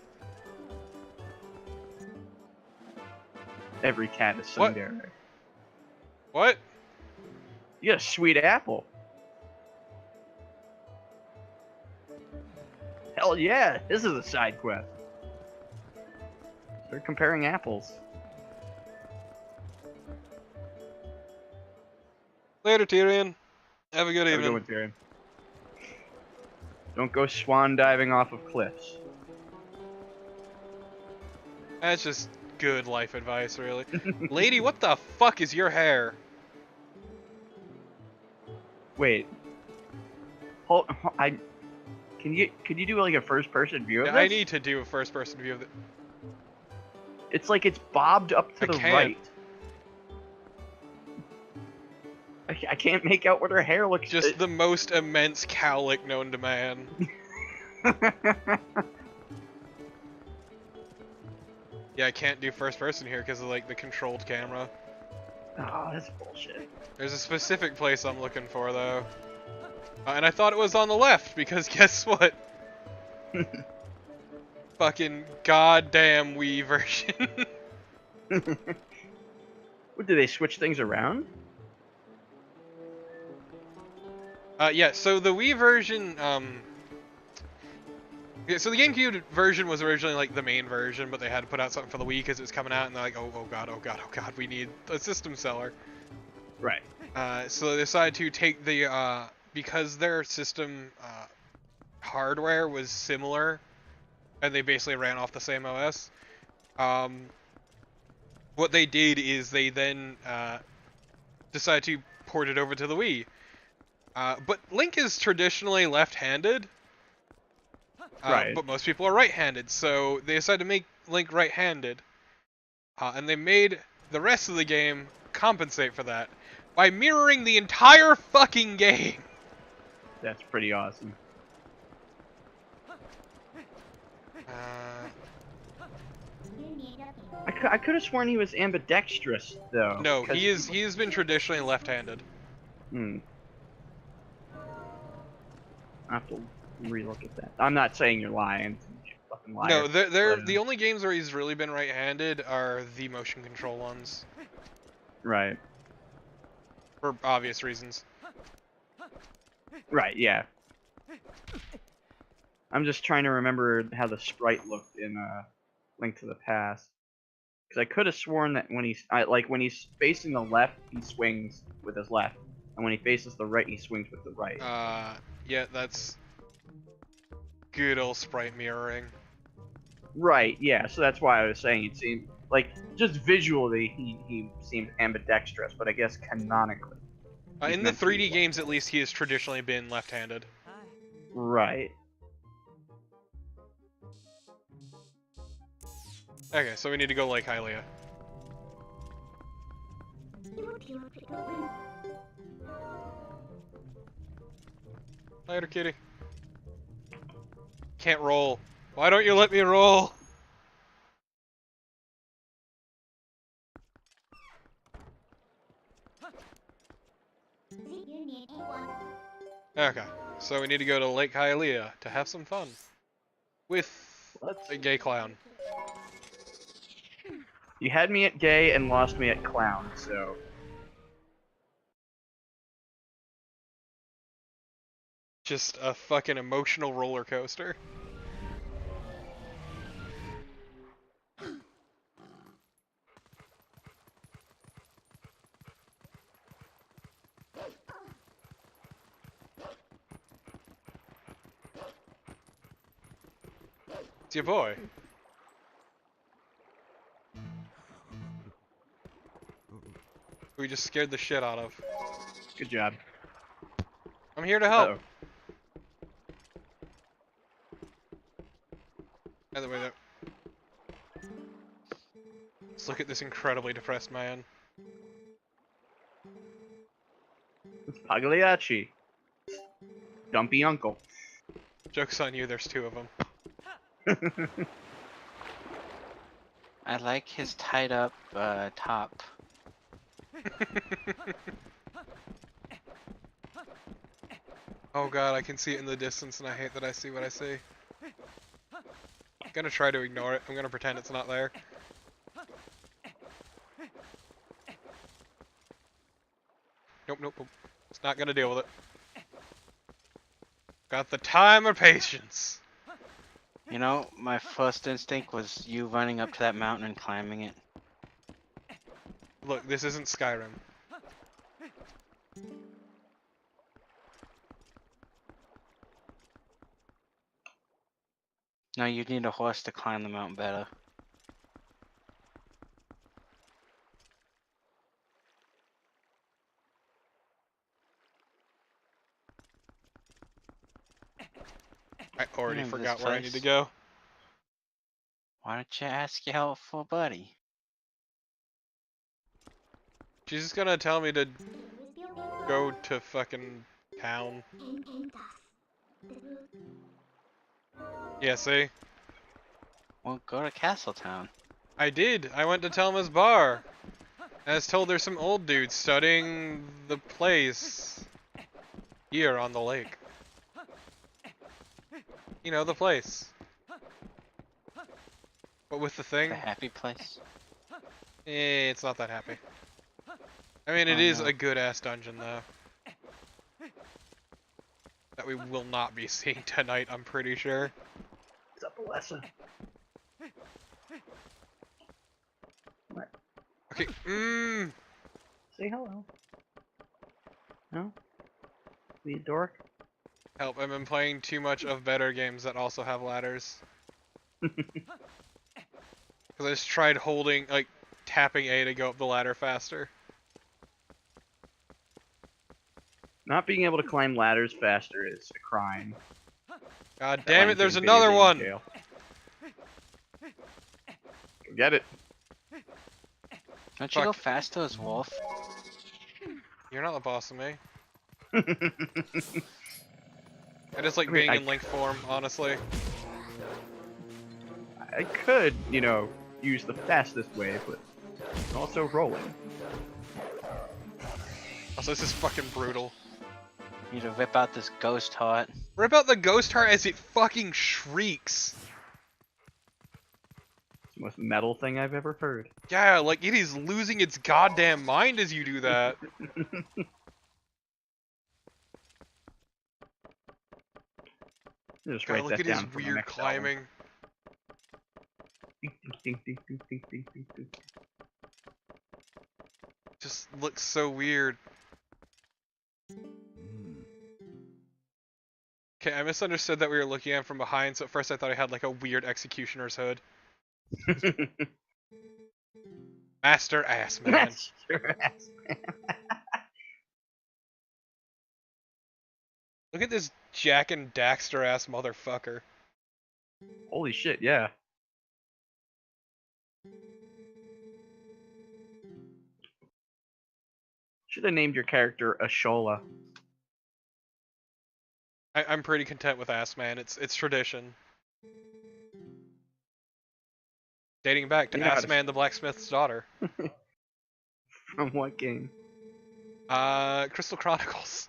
Every cat is What? tsundere. What? You got a sweet apple. Hell yeah, this is a side quest. They're comparing apples. Later, Tyrion. Have a good Have a evening. good one, Tyrion. Don't go swan diving off of cliffs. That's just good life advice, really. Lady, what the fuck is your hair? Wait. Hold, can you do like a first person view of Yeah, this? I need to do a first person view of it. It's like it's bobbed up to I the can't. right. I can't make out what her hair looks. Just the most immense cowlick known to man. Yeah, I can't do first person here because of like the controlled camera. Oh, that's bullshit. There's a specific place I'm looking for though. And I thought it was on the left because guess what? Fucking goddamn Wii version. What, do they switch things around? Yeah, so the Wii version, yeah, so the GameCube version was originally like the main version, but they had to put out something for the Wii because it was coming out, and they're like, oh god, oh god, oh god, we need a system seller. Right. So they decided to take the, because their system hardware was similar, and they basically ran off the same OS, what they did is they then decided to port it over to the Wii. But Link is traditionally left-handed, Right. but most people are right-handed, so they decided to make Link right-handed, and they made the rest of the game compensate for that by mirroring the entire fucking game. That's pretty awesome. I could have sworn he was ambidextrous though. No, he's been traditionally left-handed. Hmm. I have to relook at that. I'm not saying you're lying. You fucking liar. No, they're the only games where he's really been right-handed are the motion control ones, Right. for obvious reasons. Right. Yeah. I'm just trying to remember how the sprite looked in Link to the Past, because I could have sworn that when he's facing the left, he swings with his left, and when he faces the right, he swings with the right. Yeah, that's good old sprite mirroring. Right, yeah, so that's why I was saying it seemed like, just visually he seemed ambidextrous, but I guess canonically. In the 3D games, at least, he has traditionally been left-handed. Right. Okay, so we need to go Lake Hylia. Later, kitty. Can't roll. Why don't you let me roll? Okay, so we need to go to Lake Hylia to have some fun. With a gay clown. You had me at gay and lost me at clown, so... Just a fucking emotional roller coaster. It's your boy. We just scared the shit out of. Good job. I'm here to help. Uh-oh. By the way, let's look at this incredibly depressed man. It's Pagliacci. Dumpy uncle. Joke's on you, there's two of them. I like his tied up top. Oh god, I can see it in the distance and I hate that I see what I see. I'm gonna try to ignore it. I'm gonna pretend it's not there. Nope, nope, nope. It's not gonna deal with it. Got the time or patience. You know, my first instinct was you running up to that mountain and climbing it. Look, this isn't Skyrim. No, you need a horse to climb the mountain better. I already Remember this forgot where I need to place? go. Why don't you ask your helpful buddy? She's just gonna tell me to go to fucking town. Yeah, see? Well, go to Castletown. I did. I went to Telma's bar. And I was told there's some old dude studying the place here on the lake. You know, the place. But with the thing, The happy place. it's not that happy. I mean, it Oh, is no. a good-ass dungeon, though. That we will not be seeing tonight, I'm pretty sure. What's up, Alessa? What? Okay, Say hello. No? Be a dork? help, I've been playing too much of better games that also have ladders. Because I just tried holding, like, tapping A to go up the ladder faster. Not being able to climb ladders faster is a crime. God That damn it, lands you there's in video another game one! jail. Go get it. Don't you go Fuck. faster as Wolf? You're not the boss of me. I just like I mean, being in Link form, honestly. I could, you know, use the fastest way, but also rolling. Also, this is fucking brutal. You need to rip out this ghost heart. Rip out the ghost heart as it fucking shrieks. It's the most metal thing I've ever heard. Yeah, like it is losing its goddamn mind as you do that. Just God, write look that at his down for my weird next album. climbing. Ding, ding, ding, ding, ding, ding, ding, ding. Just looks so weird. Okay, I misunderstood that we were looking at him from behind, so at first I thought he had like a weird executioner's hood. Master ass man. That's your ass, man. Look at this Jack and Daxter ass motherfucker. Holy shit, yeah. Should have named your character Ashola. I'm pretty content with ass man. It's tradition. Dating back to You know how Ass to Man the Blacksmith's daughter. From what game? Crystal Chronicles.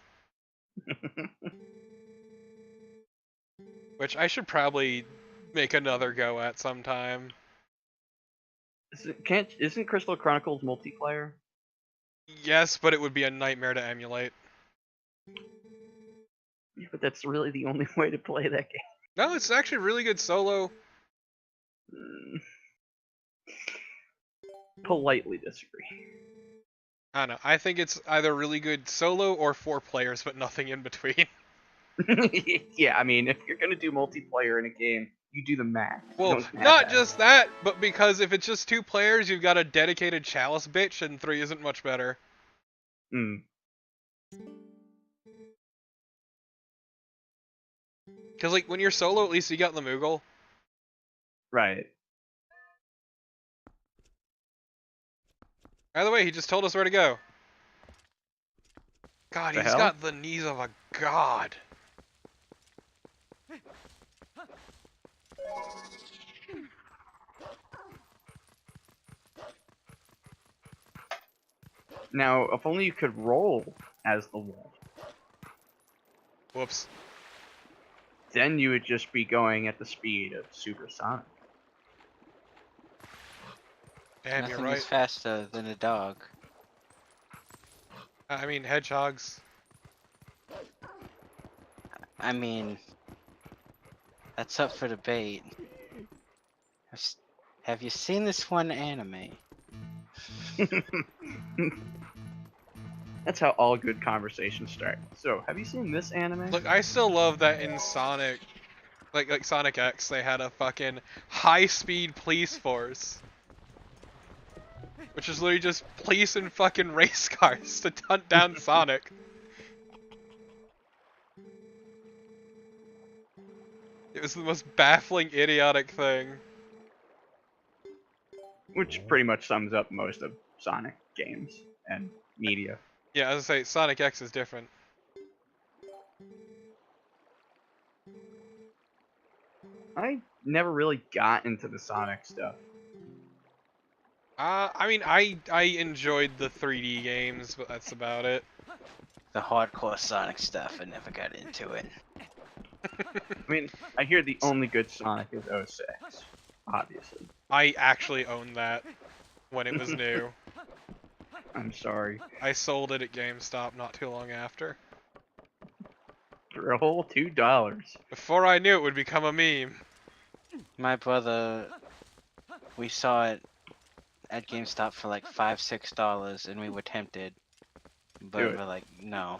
Which I should probably make another go at sometime. Isn't Crystal Chronicles multiplayer? Yes, but it would be a nightmare to emulate. Yeah, but that's really the only way to play that game. No, it's actually really good solo. Politely disagree. I don't know. I think it's either really good solo or 4 players, but nothing in between. Yeah, I mean, if you're gonna do multiplayer in a game, you do the max. You Well, don't have not that. just that, but because if it's just 2 players, you've got a dedicated chalice bitch, and 3 isn't much better. Hmm. Because, like, when you're solo, at least you got the Moogle. Right. By the way, he just told us where to go. God, The he's hell? got the knees of a god. Now, if only you could roll as the wolf. Whoops. Then you would just be going at the speed of supersonic. Damn, you're Nothing right. is faster than a dog. I mean, hedgehogs. I mean, that's up for debate. Have you seen this one anime? That's how all good conversations start. So, have you seen this anime? Look, I still love that in Sonic, like Sonic X, they had a fucking high-speed police force. Which is literally just police and fucking race cars to hunt down Sonic. It was the most baffling, idiotic thing. Which pretty much sums up most of Sonic games and media. Yeah, as I say, Sonic X is different. I never really got into the Sonic stuff. I mean, I enjoyed the 3D games, but that's about it. The hardcore Sonic stuff, I never got into it. I mean, I hear the only good Sonic is 06, obviously. I actually owned that when it was new. I'm sorry. I sold it at GameStop not too long after. For a whole $2. Before I knew it would become a meme. My brother, we saw it at GameStop for like $5-6, and we were tempted, but Do it. we're like, no.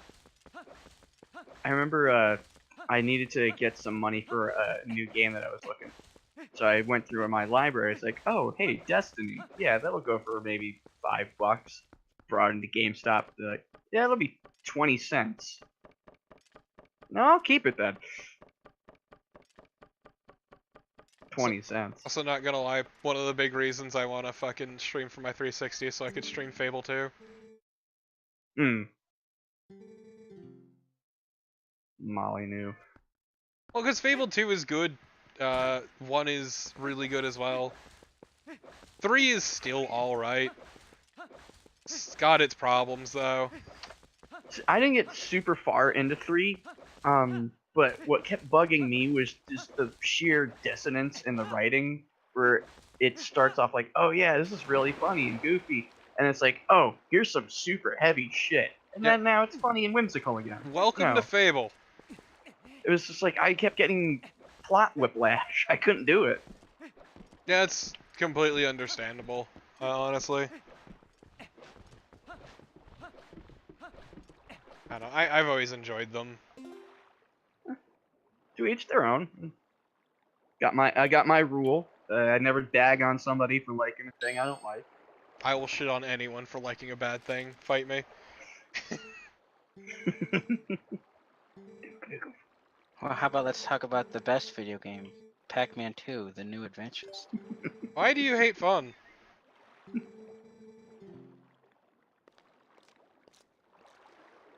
I remember I needed to get some money for a new game that I was looking. So I went through my library. It's like, oh, hey, Destiny. Yeah, that'll go for maybe $5. Brought into GameStop. They're like, yeah, that'll be 20 cents. No, I'll keep it then. 20 cents. Also, not gonna lie, one of the big reasons I want to fucking stream for my 360 is so I could stream Fable 2. Molly knew. Well, because Fable 2 is good. 1 is really good as well. 3 is still alright. It's got its problems, though. I didn't get super far into 3, but what kept bugging me was just the sheer dissonance in the writing, where it starts off like, oh yeah, this is really funny and goofy, and it's like, oh, here's some super heavy shit, and then now it's funny and whimsical again. Welcome to Fable. It was just like, I kept getting plot whiplash. I couldn't do it. Yeah, it's completely understandable, honestly. I don't know, I've always enjoyed them. To each their own. I got my rule. I never dag on somebody for liking a thing I don't like. I will shit on anyone for liking a bad thing. Fight me. Well, how about let's talk about the best video game, Pac-Man 2: The New Adventures. Why do you hate fun?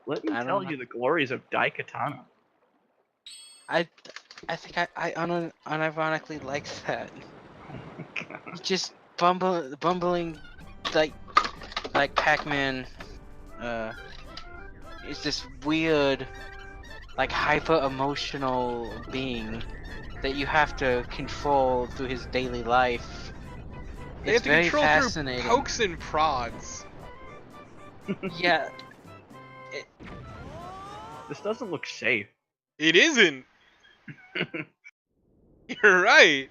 Let me I tell don't you the glories of Daikatana. I think I unironically like that. Just bumbling like Pac-Man is this weird, like hyper emotional being that you have to control through his daily life. They have It's to very control fascinating. through pokes and prods. Yeah. This doesn't look safe. It isn't. You're right.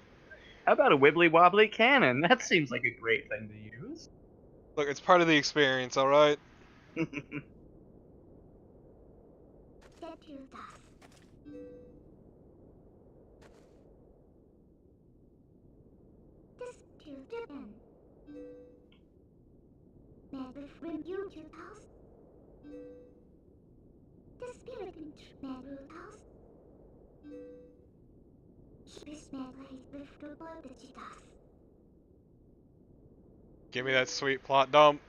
How about a wibbly wobbly cannon? That seems like a great thing to use. Look, it's part of the experience, alright? Give me that sweet plot dump.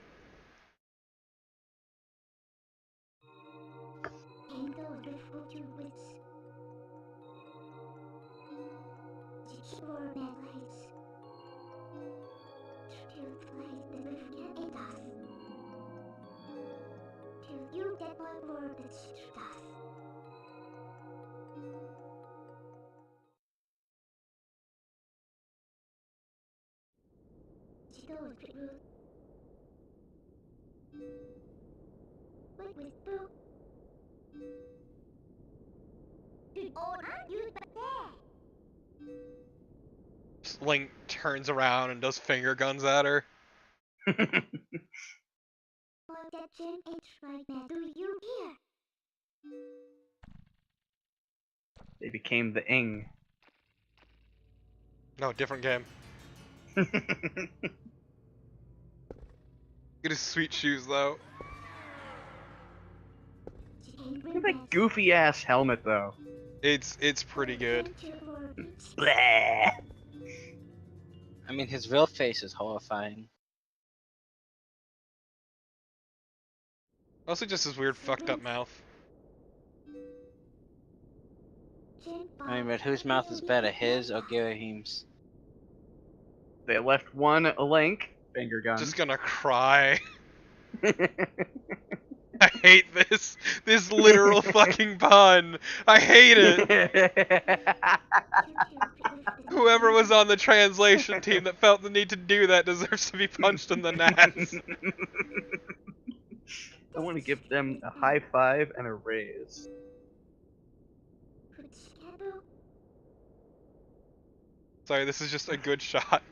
Link turns around and does finger guns at her. They became the Ing. No, different game. Get his sweet shoes though. Look at that goofy ass helmet though. It's pretty good. Bleh. I mean, his real face is horrifying. Also just his weird fucked up mouth. I mean, but whose mouth is better, his or Girahim's? They left one a Link. Finger gun. Just gonna cry. I hate this literal fucking pun. I hate it. Whoever was on the translation team that felt the need to do that deserves to be punched in the nuts. I want to give them a high five and a raise. Sorry, this is just a good shot.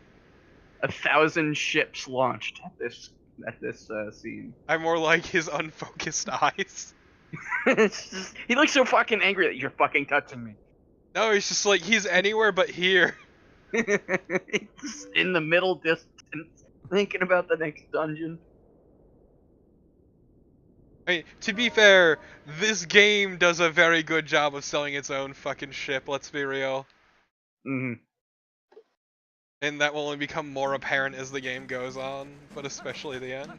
1,000 ships launched at this scene. I more like his unfocused eyes. It's just, he looks so fucking angry that you're fucking touching me. No, he's just like, he's anywhere but here. He's just in the middle distance, thinking about the next dungeon. I mean, to be fair, this game does a very good job of selling its own fucking ship, let's be real. Mm-hmm. And that will only become more apparent as the game goes on, but especially the end.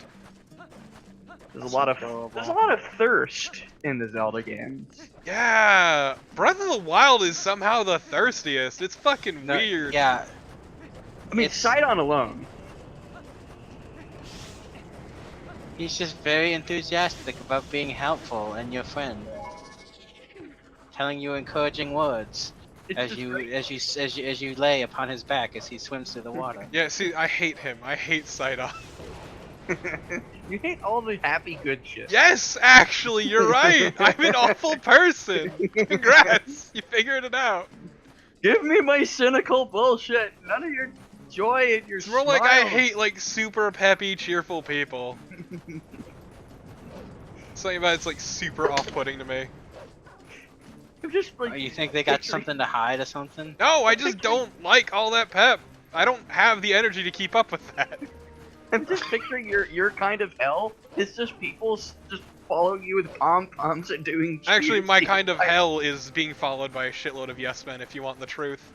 There's a lot of thirst in the Zelda games. Yeah, Breath of the Wild is somehow the thirstiest. It's fucking weird. Yeah. I mean, Sidon alone. He's just very enthusiastic about being helpful and your friend. Telling you encouraging words. As you lay upon his back as he swims through the water. Yeah, see, I hate him. I hate Sidon. You hate all the happy good shit. Yes, actually, you're right. I'm an awful person. Congrats, you figured it out. Give me my cynical bullshit. None of your joy and your It's more like I hate like super peppy, cheerful people. Something about it's like super off-putting to me. I'm just like. Oh, you think they got something to hide or something? No, I just don't like all that pep. I don't have the energy to keep up with that. I'm just picturing your kind of hell. It's just people just following you with pom-poms and doing. Actually, my cheers. kind of hell is being followed by a shitload of yes men, if you want the truth.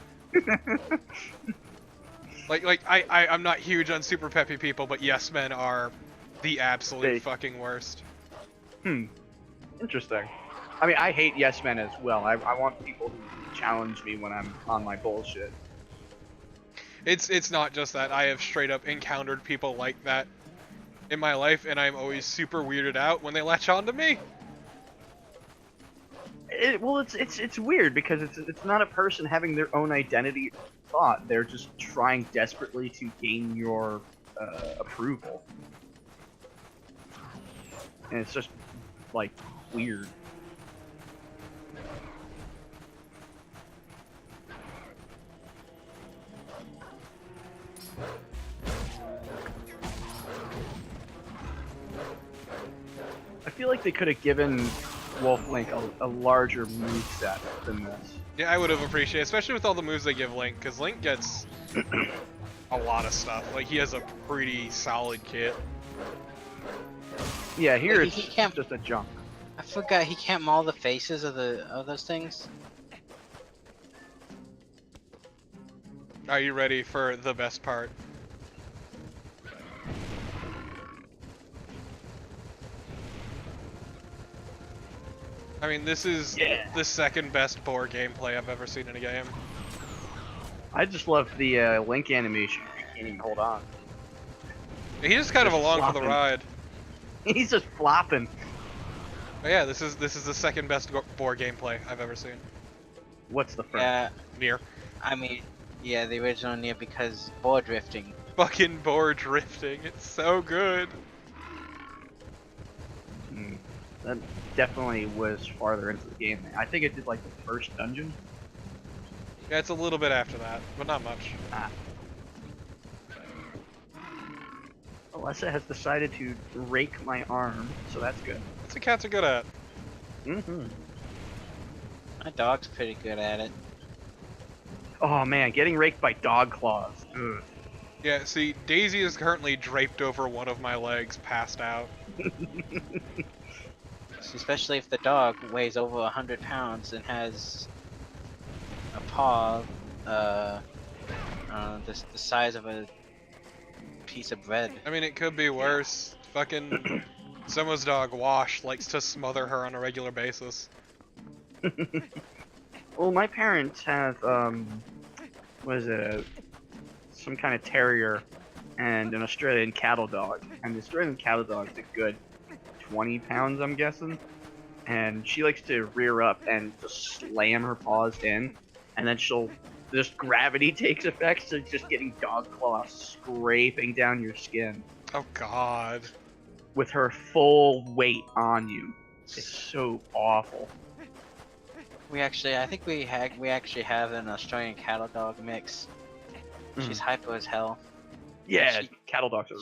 I'm not huge on super peppy people, but yes men are the absolute fucking worst. Interesting. I mean, I hate yes men as well. I want people who challenge me when I'm on my bullshit. It's not just that. I have straight up encountered people like that in my life, and I'm always super weirded out when they latch on to me. It's weird because it's not a person having their own identity or thought. They're just trying desperately to gain your approval, and it's just like weird. I feel like they could have given Wolf Link a larger moveset than this. Yeah, I would have appreciated, especially with all the moves they give Link, because Link gets a lot of stuff. Like, he has a pretty solid kit. Yeah, here Wait, it's he can't- just a junk. I forgot he can't maul the faces of those things. Are you ready for the best part? I mean, this is the second best boar gameplay I've ever seen in a game. I just love the Link animation. He can't even hold on. He's just kind of Just along for the flopping. ride. He's just flopping. But yeah, this is the second best boar gameplay I've ever seen. What's the first? Yeah, Near. I mean, yeah, the original Nier because board drifting. fucking board drifting. It's so good. That definitely was farther into the game. I think it did like the first dungeon. Yeah, it's a little bit after that, but not much. Alessa has decided to rake my arm, so that's good. That's what cats are good at. Mm-hmm. My dog's pretty good at it. Oh man, getting raked by dog claws. Ugh. Yeah, see, Daisy is currently draped over one of my legs, passed out. Especially if the dog weighs over 100 pounds and has a paw, the size of a piece of bread. I mean, it could be worse. Fucking someone's dog, Wash, likes to smother her on a regular basis. Well, my parents have, what is it, some kind of terrier and an Australian cattle dog. And the Australian cattle dog is a good 20 pounds, I'm guessing. And she likes to rear up and just slam her paws in, and then just gravity takes effect, so just getting dog claws scraping down your skin Oh god. with her full weight on you. It's so awful. I think we actually have an Australian cattle dog mix. She's hypo as hell. Yeah, cattle dogs are.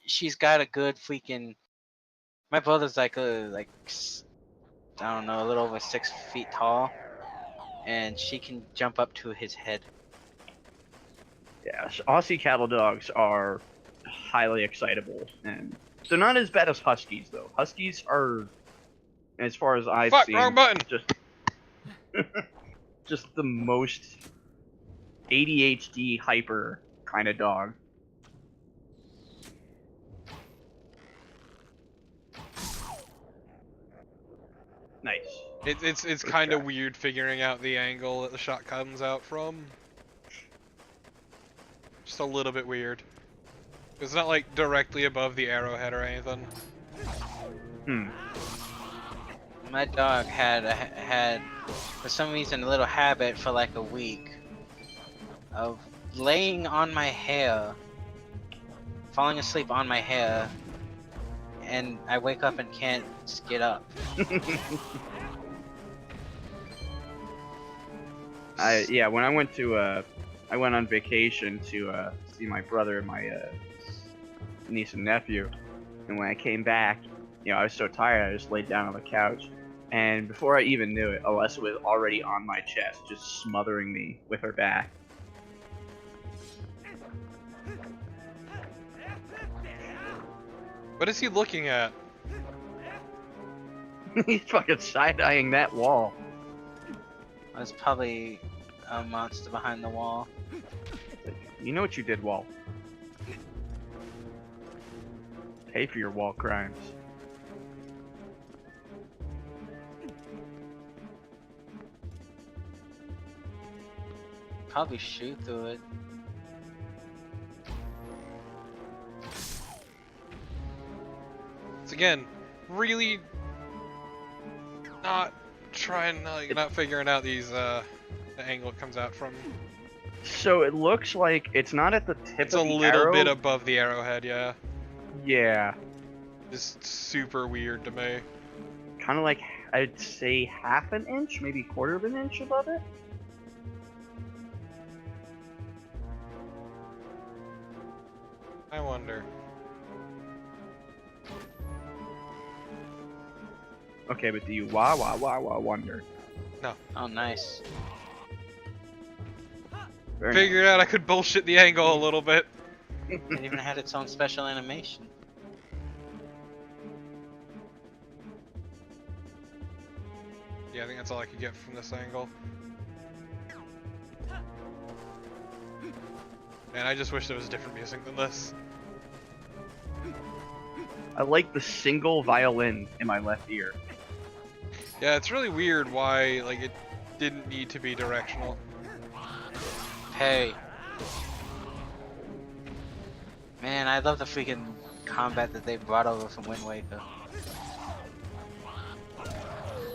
She's got a good freaking. My brother's like I don't know, a little over 6 feet tall, and she can jump up to his head. Yeah, so Aussie cattle dogs are highly excitable, and they're not as bad as Huskies though. Huskies are, as far as I've Fuck, seen, wrong button! just the most ADHD hyper kind of dog. Nice. It's kind of weird figuring out the angle that the shot comes out from. Just a little bit weird. It's not like directly above the arrowhead or anything. My dog had for some reason a little habit for like a week of laying on my hair, falling asleep on my hair, and I wake up and can't get up. When I went on vacation to see my brother and my niece and nephew, and when I came back, I was so tired I just laid down on the couch, and before I even knew it, Alessa was already on my chest, just smothering me with her back. What is he looking at? He's fucking side-eyeing that wall. There's probably a monster behind the wall. You know what you did, wall. Pay for your wall crimes. Probably shoot through it. It's again, really not figuring out these the angle it comes out from. So it looks like it's not at the tip It's of a the little arrow. bit above the arrowhead, yeah. Yeah. Just super weird to me. Kind of like, I'd say half an inch, maybe quarter of an inch above it. I wonder. Okay, but do you wonder? No. Oh, nice. Very Figured out I could bullshit the angle a little bit. It even had its own special animation. Yeah, I think that's all I could get from this angle. Man, I just wish there was different music than this. I like the single violin in my left ear. Yeah, it's really weird why it didn't need to be directional. Hey. Man, I love the freaking combat that they brought over from Wind Waker.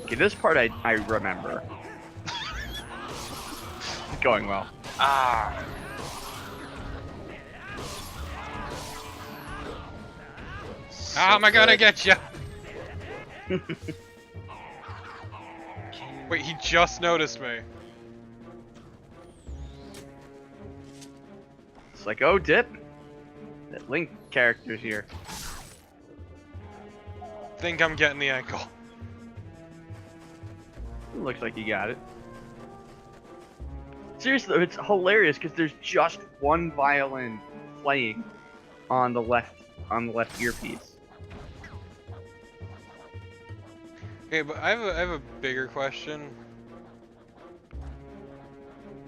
Okay, this part I remember. Going well. Ah. How am I gonna get you? Can Wait, he just noticed me. It's like, oh, dip. That Link character's here. Think I'm getting the ankle. Looks like you got it. Seriously, it's hilarious because there's just one violin playing on the left earpiece. Okay, but I have a bigger question.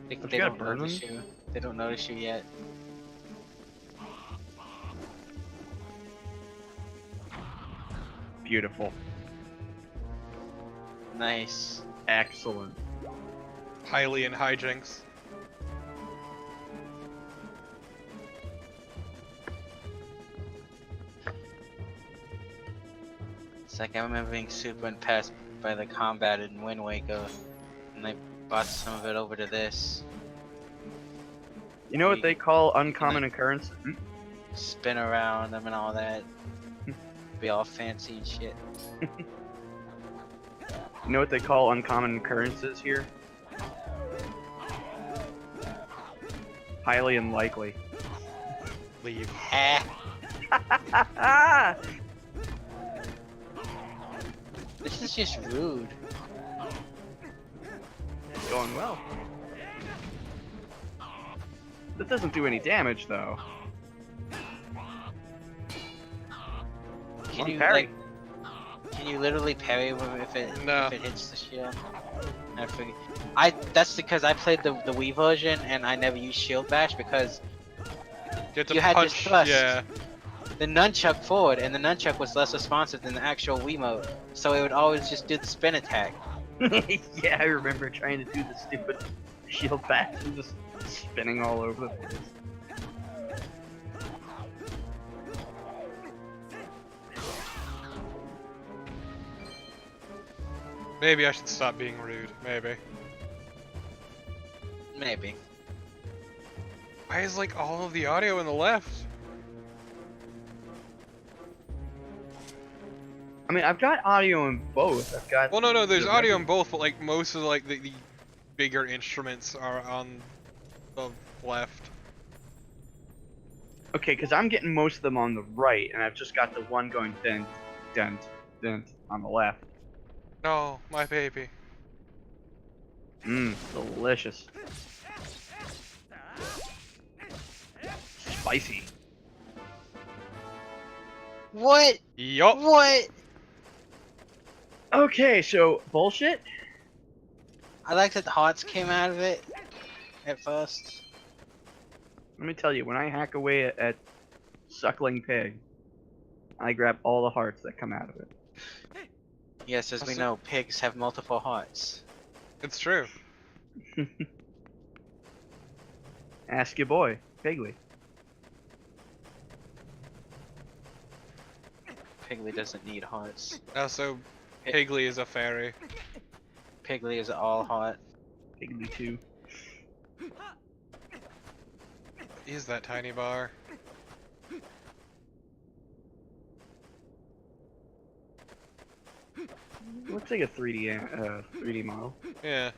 They Don't you gotta don't burn notice them? you. They don't notice you yet. Beautiful. Nice. Excellent. Hylian hijinks. It's like I remember being super impressed by the combat in Wind Waker, and they brought some of it over to this. You know what they call uncommon occurrence? Spin around them and all that. Be all fancy and shit. You know what they call uncommon occurrences here? Highly unlikely. Leave. Ah, this is just rude. It's going well. That doesn't do any damage, though. Can One you parry. like? Can you literally parry if it No. if it hits the shield? I forget. That's because I played the Wii version and I never used shield bash because You have to You had to punch. thrust. Yeah. the nunchuck forward and the nunchuck was less responsive than the actual Wiimote, so it would always just do the spin attack. Yeah, I remember trying to do the stupid shield bash and just spinning all over the place. Maybe I should stop being rude. Maybe. Maybe. Why is like all of the audio in the left? I mean, I've got audio in both. I've got. Well, no, there's the audio in regular- both, but like most of like the bigger instruments are on the left. Okay, because I'm getting most of them on the right, and I've just got the one going dent, dent, dent on the left. No, my baby. Mmm, delicious. Spicy. What? Yup. What? Okay, so bullshit. I like that the hearts came out of it at first. Let me tell you, when I hack away at suckling pig, I grab all the hearts that come out of it. Yes, as we Also- know, pigs have multiple hearts. It's true. Ask your boy, Piggly. Piggly doesn't need hearts. Also, Higley is a fairy. Piggly is all heart. Piggly too. Is that tiny bar? Looks like a 3D model. Yeah.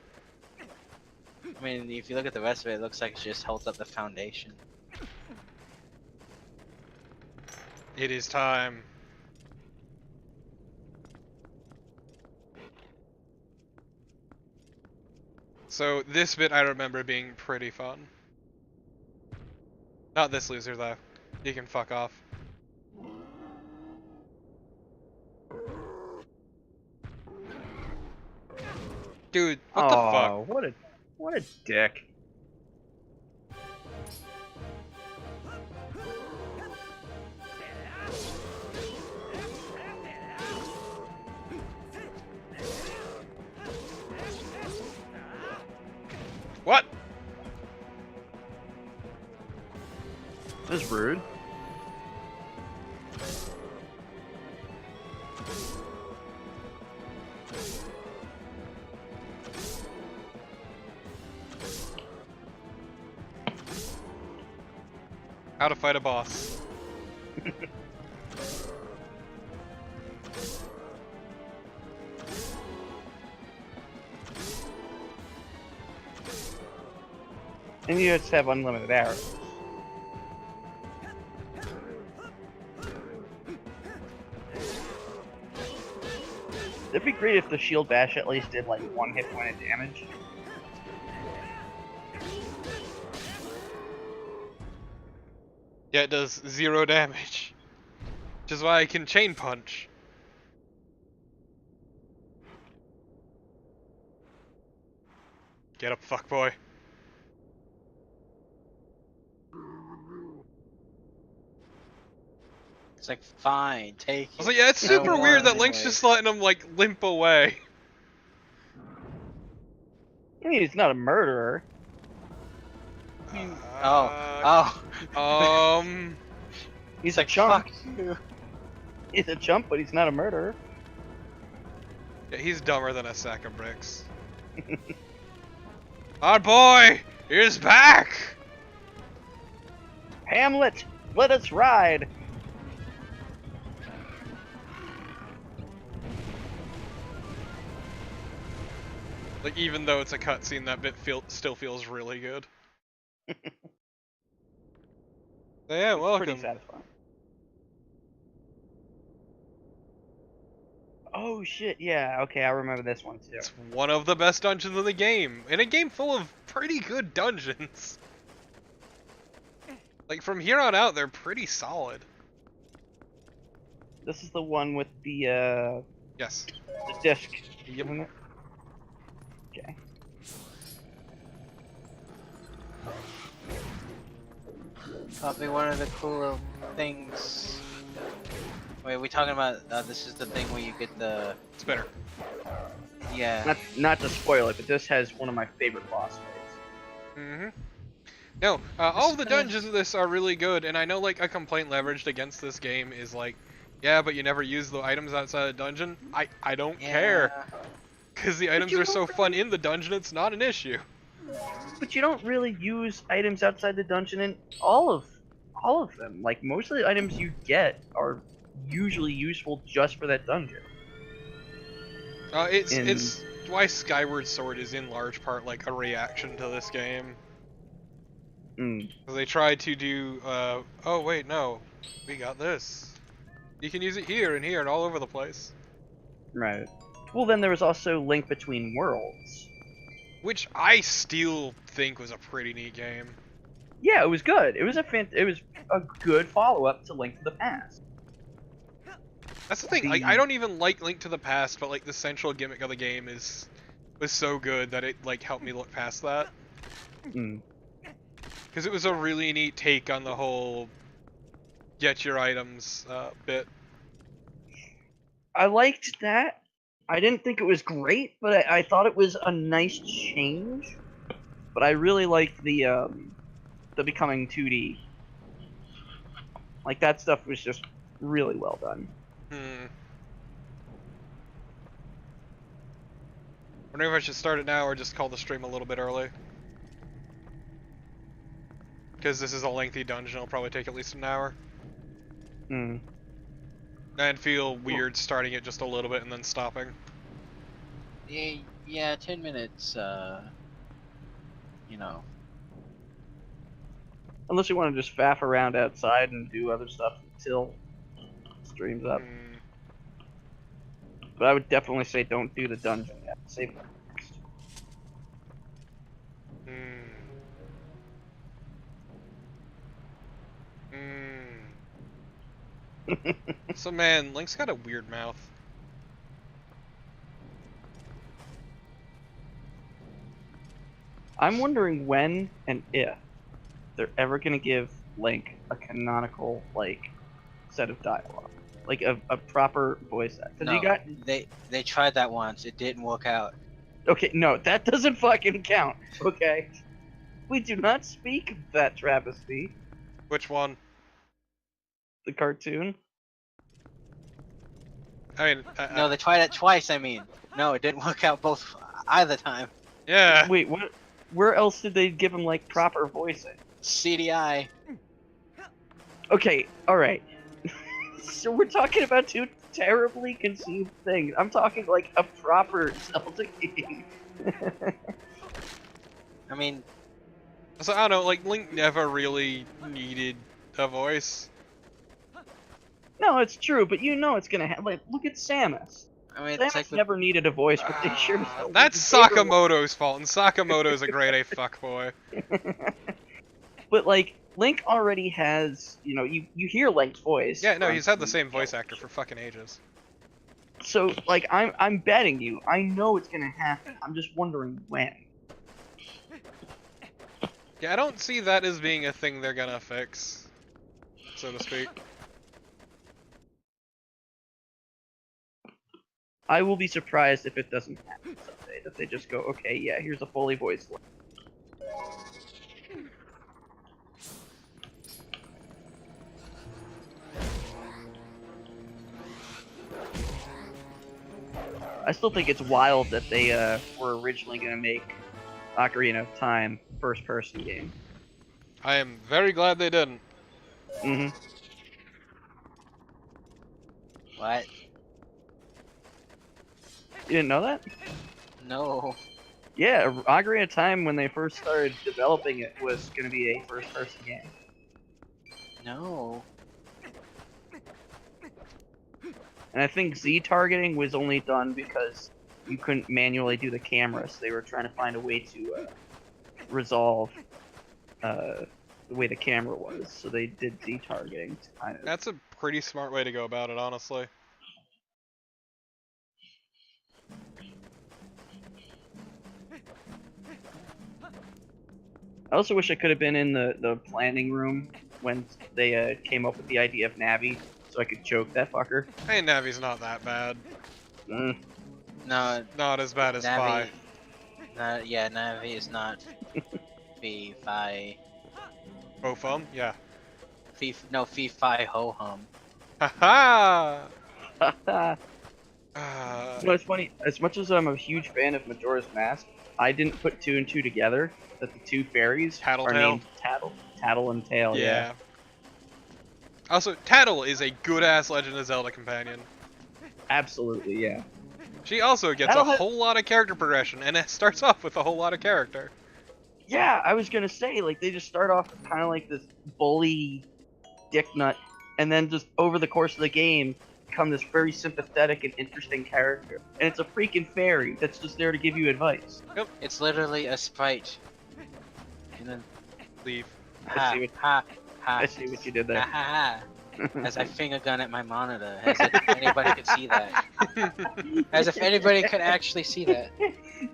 I mean, if you look at the rest of it, it looks like it just holds up the foundation. It is time. So this bit I remember being pretty fun. Not this loser though. He can fuck off. Dude, what the fuck? What a dick. What? That's rude. How to fight a boss. And you just have unlimited arrows. It'd be great if the shield bash at least did like 1 hit point of damage. Yeah, it does 0 damage. Which is why I can chain punch. Get up, fuckboy. It's like, fine, take I it. was like, yeah, it's I don't super want weird it that Link's anyway. just letting him, like, limp away. I mean, he's not a murderer. Oh. He's It's a like, chump. fuck you. He's a chump, but he's not a murderer. Yeah, he's dumber than a sack of bricks. Our boy is back! Hamlet, let us ride! Like, even though it's a cutscene, that bit still feels really good. So yeah, Pretty welcome. satisfying. Oh shit, yeah, okay, I remember this one too. It's one of the best dungeons in the game, in a game full of pretty good dungeons. Like, from here on out, they're pretty solid. This is the one with the Yes. disc. Yep. Isn't it? Okay. Probably one of the cooler things. Wait, are we talking about, this is the thing where you get the, It's better. yeah. Not to spoil it, but this has one of my favorite boss fights. Mm-hmm. No, all of the This is- dungeons of this are really good, and I know, like, a complaint leveraged against this game is like, yeah, but you never use the items outside the dungeon. I don't care, because the items you are so don't fun in the dungeon, it's not an issue. But you don't really use items outside the dungeon in all of them. Like, most of the items you get are usually useful just for that dungeon. It's why Skyward Sword is in large part like a reaction to this game. Mm. They tried to do, oh wait, no, we got this. You can use it here and here and all over the place. Right. Well, then there was also Link Between Worlds. Which I still think was a pretty neat game. Yeah, it was good. It was a good follow-up to Link to the Past. That's the thing, like, I don't even like Link to the Past, but like the central gimmick of the game was so good that it like helped me look past that. Mm. Because it was a really neat take on the whole get your items bit. I liked that. I didn't think it was great, but I thought it was a nice change. But I really liked the becoming 2D. Like, that stuff was just really well done. Wondering if I should start it now or just call the stream a little bit early. Because this is a lengthy dungeon, it'll probably take at least an hour. Mm. I'd feel weird starting it just a little bit and then stopping. Yeah, 10 minutes, you know. Unless you want to just faff around outside and do other stuff until stream's up. But I would definitely say don't do the dungeon yet. Save it next. So man, Link's got a weird mouth. I'm wondering when and if they're ever gonna give Link a canonical, like, set of dialogue. Like a proper voice act. 'Cause No, you got... they tried that once, it didn't work out. Okay, no, that doesn't fucking count, okay? We do not speak of that travesty. Which one? The cartoon. I mean, No, they tried it twice, I mean. No, it didn't work out both either time. yeah. Wait, what? Where else did they give him, like, proper voicing? CDI. Okay, alright. So we're talking about two terribly conceived things. I'm talking, like, a proper Zelda game. I mean, So I don't know, like Link never really needed a voice. No, it's true, but you know it's gonna have. Like, look at Samus. I mean, Samus it's like with, never needed a voice, but they sure as hell That's gave her one. Sakamoto's fault, and Sakamoto's a grade A fuckboy. But like, Link already has, you know, you hear Link's voice. Yeah, no, from he's had the some same voice characters. actor for fucking ages. So like, I'm betting you. I know it's gonna happen. I'm just wondering when. Yeah, I don't see that as being a thing they're gonna fix, so to speak. I will be surprised if it doesn't happen someday. That they just go, okay, yeah, here's a fully voiced Link. I still think it's wild that they were originally gonna make Ocarina of Time first-person game. I am very glad they didn't. Mm-hmm. what? You didn't know that? No. Yeah, Ocarina of Time, when they first started developing it, was gonna be a first-person game. No. And I think Z targeting was only done because you couldn't manually do the cameras. They were trying to find a way to resolve the way the camera was, so they did Z targeting to kind of. That's a pretty smart way to go about it, honestly. I also wish I could have been in the planning room when they came up with the idea of Navi, so I could choke that fucker. Hey, Navi's not that bad. Mm. No. Not as bad as Navi. Fi. Yeah, Navi is not. Fee fi. Bofum? Yeah. Fee fi ho hum. Haha! You know, it's funny. As much as I'm a huge fan of Majora's Mask, I didn't put two and two together that the two fairies are Tattletale? named Tattle and Tail. Yeah. Also, Tattle is a good-ass Legend of Zelda companion. Absolutely, yeah. She also gets That'll a have- whole lot of character progression, and it starts off with a whole lot of character. Yeah, I was gonna say, like, they just start off kind of like this bully dick nut, and then just over the course of the game, become this very sympathetic and interesting character. And it's a freaking fairy that's just there to give you advice. It's literally a sprite. And then Leave. ha see what- ha ha. I see what you did Ha there. ha ha. As I finger gun at my monitor, as if anybody could see that. As if anybody could actually see that.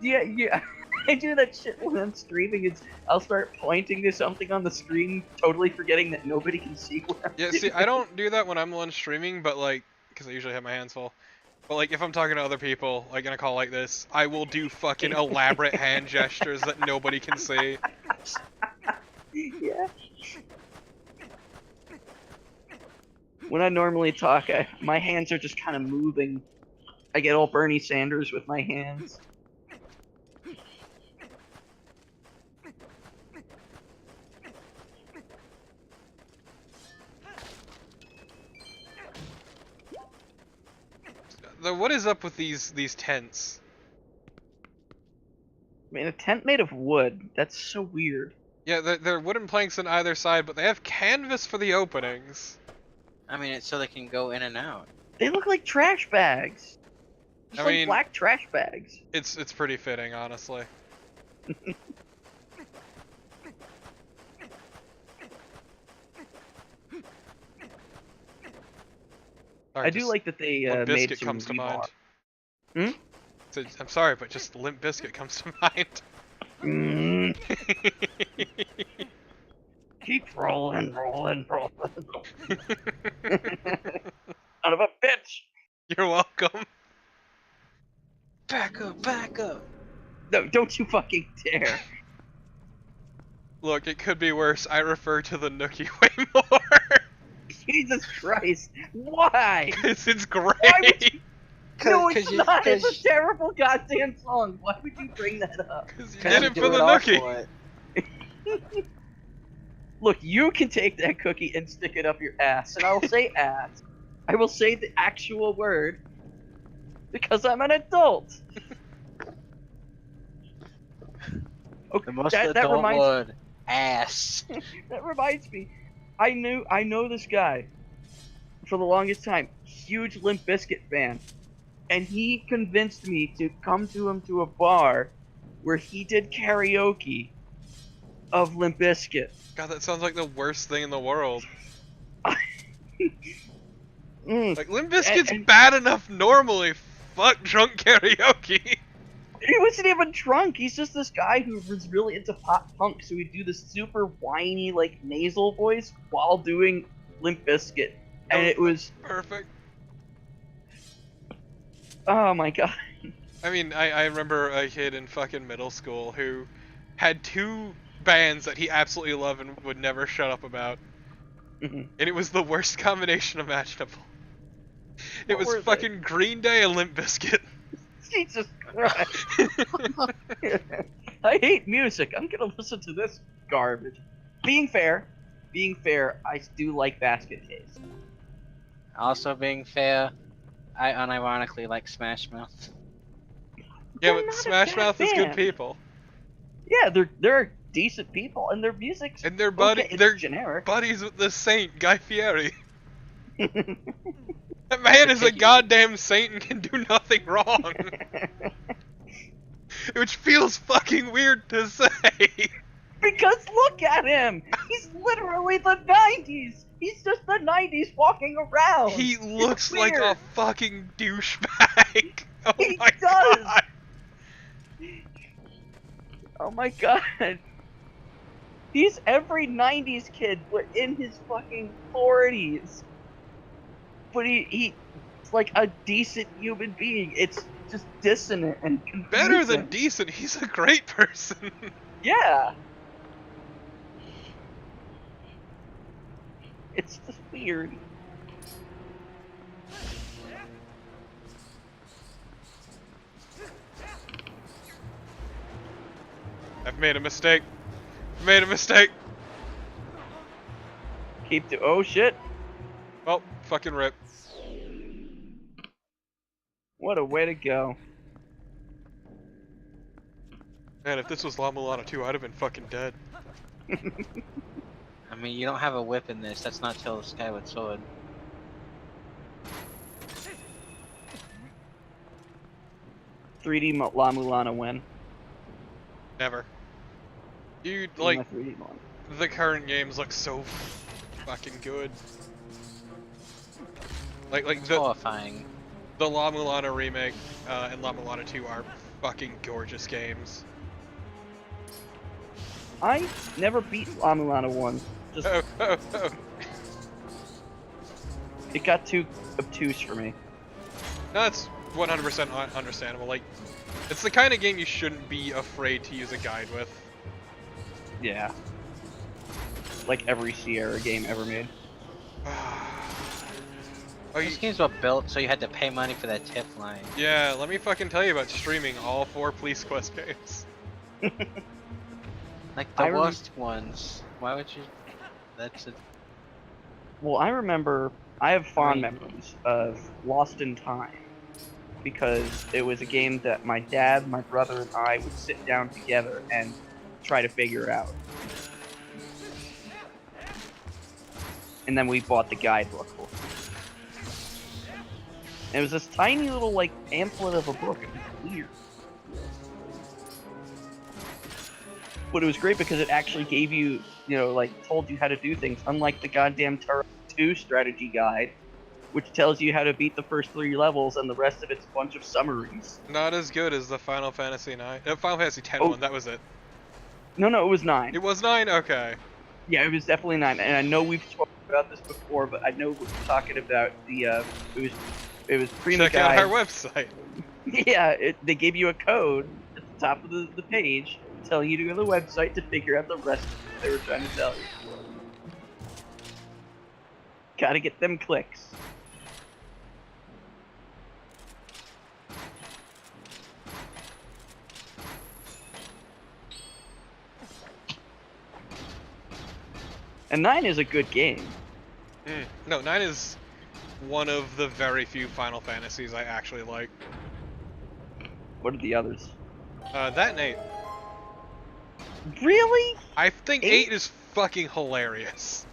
Yeah. I do that shit when I'm streaming. I'll start pointing to something on the screen, totally forgetting that nobody can see what I'm Yeah, doing. see, I don't do that when I'm the one streaming, but like, because I usually have my hands full. But like, if I'm talking to other people, like in a call like this, I will do fucking elaborate hand gestures that nobody can see. Yeah. When I normally talk, my hands are just kind of moving. I get all Bernie Sanders with my hands. What is up with these tents? I mean, a tent made of wood. That's so weird. Yeah, they're wooden planks on either side, but they have canvas for the openings. I mean, it's so they can go in and out. They look like trash bags. Just I like mean- black trash bags. It's pretty fitting, honestly. Sorry, I do just like that they Limp made Bizkit some comes to rebar. mind. I'm sorry, but just Limp Bizkit comes to mind. Mm, keep rolling. Son of a bitch! You're welcome. Back up, back up. No, don't you fucking dare. Look, it could be worse. I refer to the Nookie way more. Jesus Christ. Why? Because it's would great. No, it's not. It's a terrible goddamn song. Why would you bring that up? Because you 'Cause did you it do for the all Nookie. for it. Look, you can take that cookie and stick it up your ass. And I'll say ass. I will say the actual word. Because I'm an adult. The most that adult reminds word ass. That reminds me, I know this guy for the longest time. Huge Limp Bizkit fan, and he convinced me to come to him to a bar where he did karaoke of Limp Bizkit. God, that sounds like the worst thing in the world. Like, Limp Bizkit's and bad enough normally. Fuck drunk karaoke. he wasn't even drunk. He's just this guy who was really into pop punk, so he'd do this super whiny, like, nasal voice while doing Limp Bizkit. And it was... perfect. Oh my god. I mean, I remember a kid in fucking middle school who had two bands that he absolutely loved and would never shut up about. And it was the worst combination imaginable. It was fucking Green Day and Limp Bizkit. Jesus Christ. I hate music. I'm gonna listen to this garbage. Being fair, I do like Basket Case. Also being fair, I unironically like Smash Mouth. Yeah, but Smash Mouth is good people. Yeah, they're decent people, and their music's And they're they're generic. buddies with the Saint, Guy Fieri. That man is a goddamn saint and can do nothing wrong. Which feels fucking weird to say. Because look at him! He's literally the 90s! He's just the 90s walking around! He looks like a fucking douchebag. Oh He my does! god. Oh my god. He's every 90s kid, but in his fucking 40s. But he's like a decent human being. It's just dissonant and confusing. Better than decent, he's a great person. Yeah. It's just weird. I've made a mistake. Made a mistake. Keep the oh shit. Well, fucking rip. What a way to go. Man, if this was La Mulana 2, I'd have been fucking dead. I mean, you don't have a whip in this. That's not till the Skyward Sword. La Mulana win. Never. Dude, Give me like, my 3D one. the current games look so fucking good. Like It's the horrifying. La Mulana remake and La Mulana 2 are fucking gorgeous games. I never beat La Mulana 1. Just Oh. it got too obtuse for me. That's 100% understandable. Like, it's the kind of game you shouldn't be afraid to use a guide with. Yeah. Like every Sierra game ever made. Oh, These games were built so you had to pay money for that tip line. yeah, let me fucking tell you about streaming all 4 Police Quest games. Like the worst ones. Why would you? That's it. Well, I remember I have fond Right. memories of Lost in Time because it was a game that my dad, my brother, and I would sit down together and try to figure out. And then we bought the guidebook. And it was this tiny little like pamphlet of a book. It was weird. But it was great because it actually gave you, you know, like told you how to do things, unlike the goddamn Terra 2 strategy guide, which tells you how to beat the first 3 levels and the rest of it's a bunch of summaries. Not as good as the Final Fantasy 9. Final Fantasy 10 Oh. one, that was it. No, it was 9. It was 9? Okay. Yeah, it was definitely 9. And I know we've talked about this before, but I know we're talking about the, it was Prima Check out Guide. our website. Yeah, they gave you a code at the top of the page telling you to go to the website to figure out the rest of what they were trying to tell you. Gotta get them clicks. And 9 is a good game. No, 9 is one of the very few Final Fantasies I actually like. What are the others? That and 8. Really? I think 8? 8 is fucking hilarious.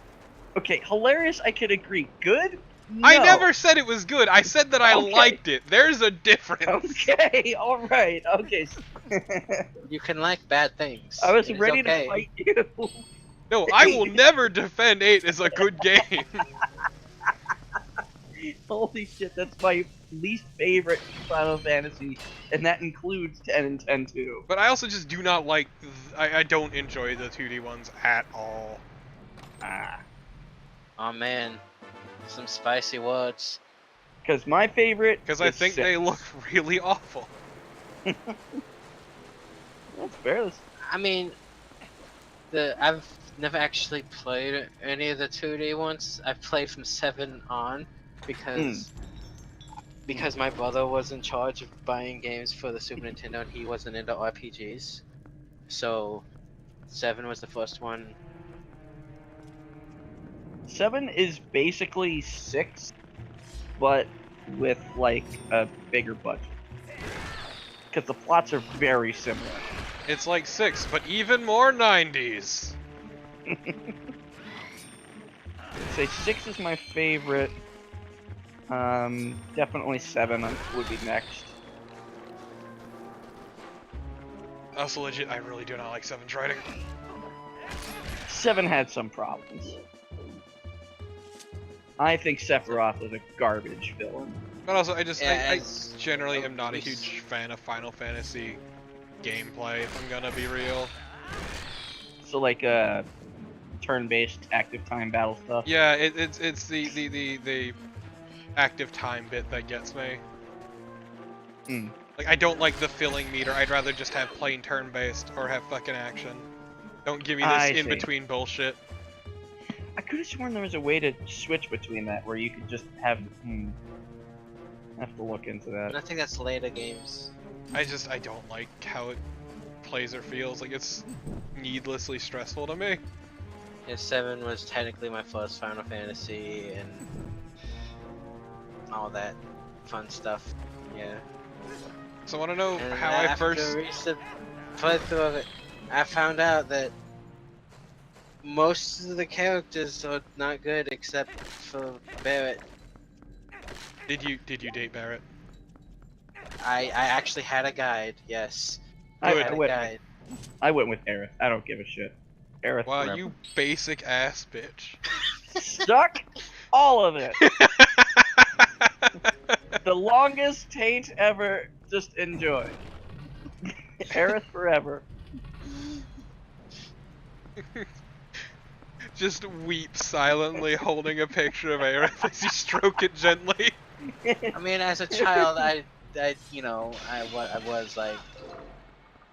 Okay, hilarious. I could agree. Good? No. I never said it was good. I said that I Okay. liked it. There's a difference. Okay. All right. Okay. You can like bad things. I was It is ready okay. to fight you. No, I will never defend 8 as a good game. Holy shit, that's my least favorite Final Fantasy, and that includes 10 and 10 too. But I also just do not like. I don't enjoy the 2D ones at all. Oh man, some spicy words. Because my favorite. Because I is think 6. they look really awful. That's fair. I mean, I've never actually played any of the 2D ones. I've played from 7 on because my brother was in charge of buying games for the Super Nintendo and he wasn't into RPGs. So 7 was the first one. 7 is basically 6, but with like a bigger budget. Because the plots are very similar. It's like 6, but even more 90s. Say 6 is my favorite. Definitely 7 would be next. Also, legit, I really do not like 7's writing. 7 had some problems. I think Sephiroth was a garbage villain. But also, I Yeah, generally am not a huge fan of Final Fantasy gameplay, if I'm gonna be real. So like turn-based active time battle stuff. Yeah, it's the active time bit that gets me. Like, I don't like the filling meter. I'd rather just have plain turn-based or have fucking action. Don't give me this in-between bullshit. I could have sworn there was a way to switch between that, where you could just have. I have to look into that. I think that's later games. I don't like how it plays or feels. Like, it's needlessly stressful to me. Yeah, 7 was technically my first Final Fantasy and all that fun stuff. Yeah. So I want to know And how I after first. recent playthrough of it, I found out that most of the characters are not good except for Barrett. Did you date Barrett? I actually had a guide. Yes. I had a went. guide. I went with Aerith. I don't give a shit. Aerith. Wow, forever. you basic ass bitch. Suck all of it. The longest taint ever. Just enjoy. Aerith forever. Just weep silently, holding a picture of Aerith as you stroke it gently. I mean, as a child, I was like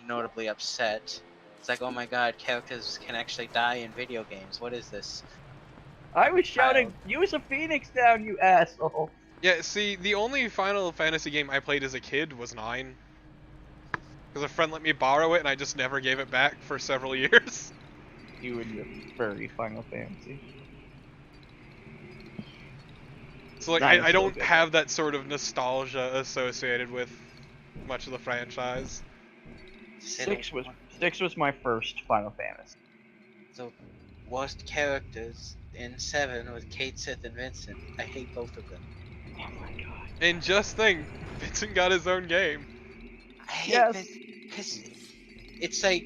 notably upset. It's like, oh my god, characters can actually die in video games. What is this? I was shouting, "Use a phoenix down, you asshole!" Yeah, see, the only Final Fantasy game I played as a kid was 9. Because a friend let me borrow it and I just never gave it back for several years. You and your furry Final Fantasy. So like, 9 is I so don't good. have that sort of nostalgia associated with much of the franchise. 6 was my first Final Fantasy. The worst characters in 7 was Kate, Sith, and Vincent. I hate both of them. Oh my god. And just think, Vincent got his own game. I hate Yes. because it's like,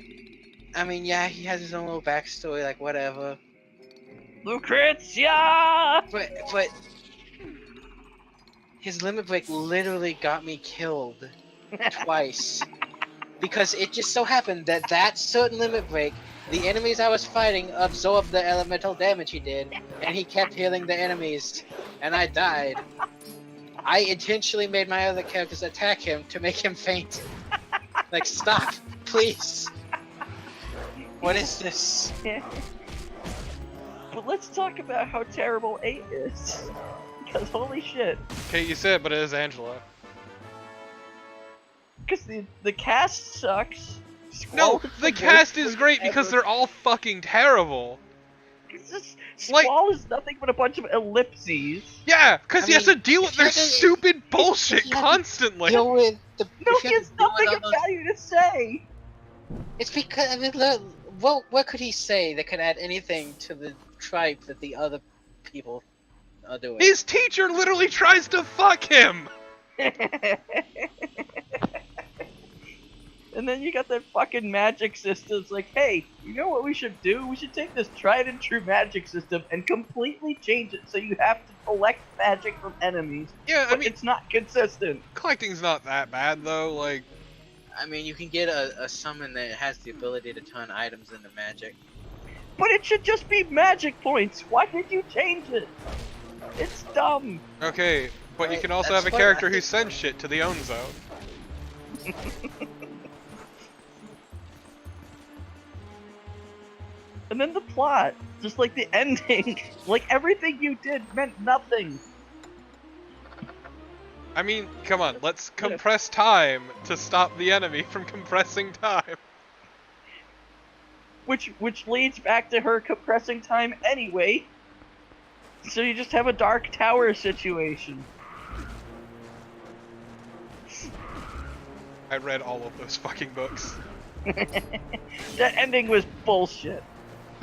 I mean, yeah, he has his own little backstory, like whatever. Lucrezia! But his limit break literally got me killed twice. Because it just so happened that that certain limit break, the enemies I was fighting absorbed the elemental damage he did, and he kept healing the enemies, and I died. I intentionally made my other characters attack him to make him faint. Like, stop, please. What is this? But let's talk about how terrible 8 is. Because holy shit. Okay, you said it, but it is Angela. Because the cast sucks. No, Squall the is cast worst is great because ever. they're all fucking terrible. It's just, Like- Squall is nothing but a bunch of ellipses. Yeah, because I he has mean, to deal with if their you have to- stupid bullshit if you have to constantly. Deal with the. No, if he you have has to deal with nothing all of those- value to say. It's because I mean, look, what could he say that could add anything to the tripe that the other people are doing? His teacher literally tries to fuck him! And then you got that fucking magic system. It's like, hey, you know what we should do? We should take this tried and true magic system and completely change it so you have to collect magic from enemies. Yeah, I mean, it's not consistent. collecting's not that bad though, like... I mean, you can get a summon that has the ability to turn items into magic. But it should just be magic points. Why did you change it? It's dumb. Okay, but you Right, can also that's have a what character I who think- sends shit to the own zone. And then the plot, just like the ending, like everything you did meant nothing. I mean, come on, let's compress time to stop the enemy from compressing time. Which leads back to her compressing time anyway. So you just have a Dark Tower situation. I read all of those fucking books. That ending was bullshit.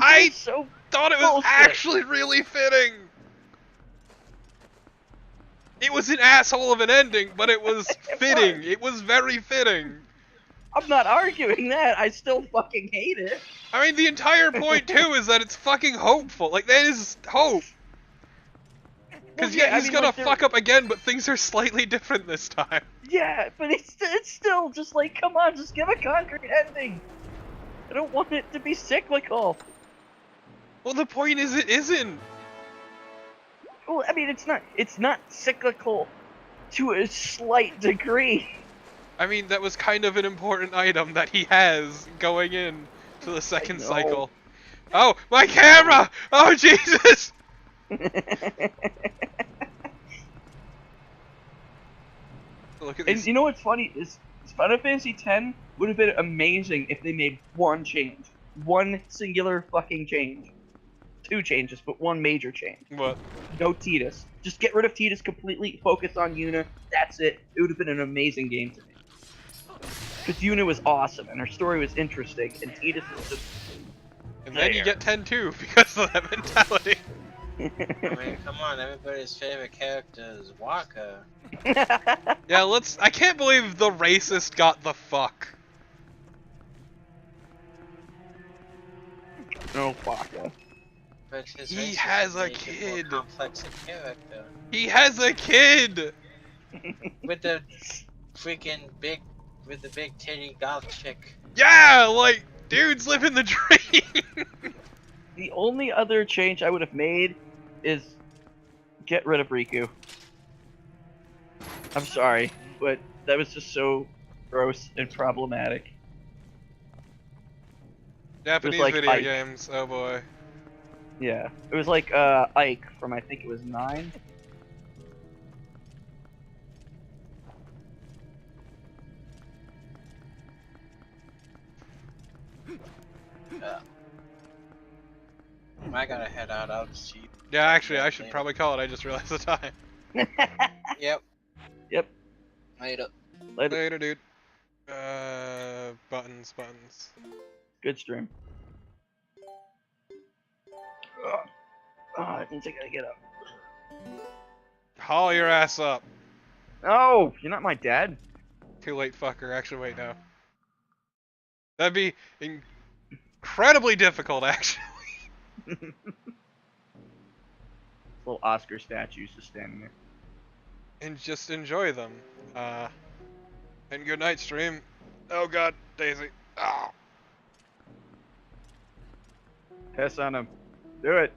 I It's so thought it was bullshit. actually really fitting! It was an asshole of an ending, but it was fitting. It was very fitting. I'm not arguing that. I still fucking hate it. I mean, the entire point, too, is that it's fucking hopeful. Like, that is hope. Because, Well, yeah, he's I mean, gonna like, fuck up again, but things are slightly different this time. Yeah, but it's still just like, come on, just give a concrete ending. I don't want it to be cyclical. Well, the point is, it isn't. Well, I mean, it's not cyclical to a slight degree. I mean, that was kind of an important item that he has going in to the second know. cycle. Oh, my camera! Oh, Jesus! Look at And these. you know what's funny is Final Fantasy X would have been amazing if they made one change, one singular fucking change, 2 changes, but one major change. What? No Tidus. Just get rid of Tidus completely. Focus on Yuna. That's it. It would have been an amazing game to me. Because Yuna was awesome and her story was interesting, and Tidus was just. And then you There. get 10-2 because of that mentality. I mean, come on, everybody's favorite character is Waka. Yeah, I can't believe the racist got the fuck. No Waka. But his He racism has a made him more kid. complex a character. He has a kid! With the freaking big titty golf chick. Yeah, like, dude's living the dream! The only other change I would have made is get rid of Riku. I'm sorry, but that was just so gross and problematic. Japanese like video Ike. games, oh boy. Yeah, it was like Ike from I think it was 9. I gotta head out. I'll just cheat. Yeah, actually, I should probably call it, I just realized the time. Yep. Yep. Later. Later. Later, dude. Buttons. Good stream. Ugh. Oh, that means I gotta get up. Haul your ass up. No, you're not my dad. Too late, fucker. Actually, wait, no. That'd be incredibly difficult, actually. Little Oscar statues just standing there. And just enjoy them. And good night, stream. Oh god, Daisy. Oh. Piss on him. Do it.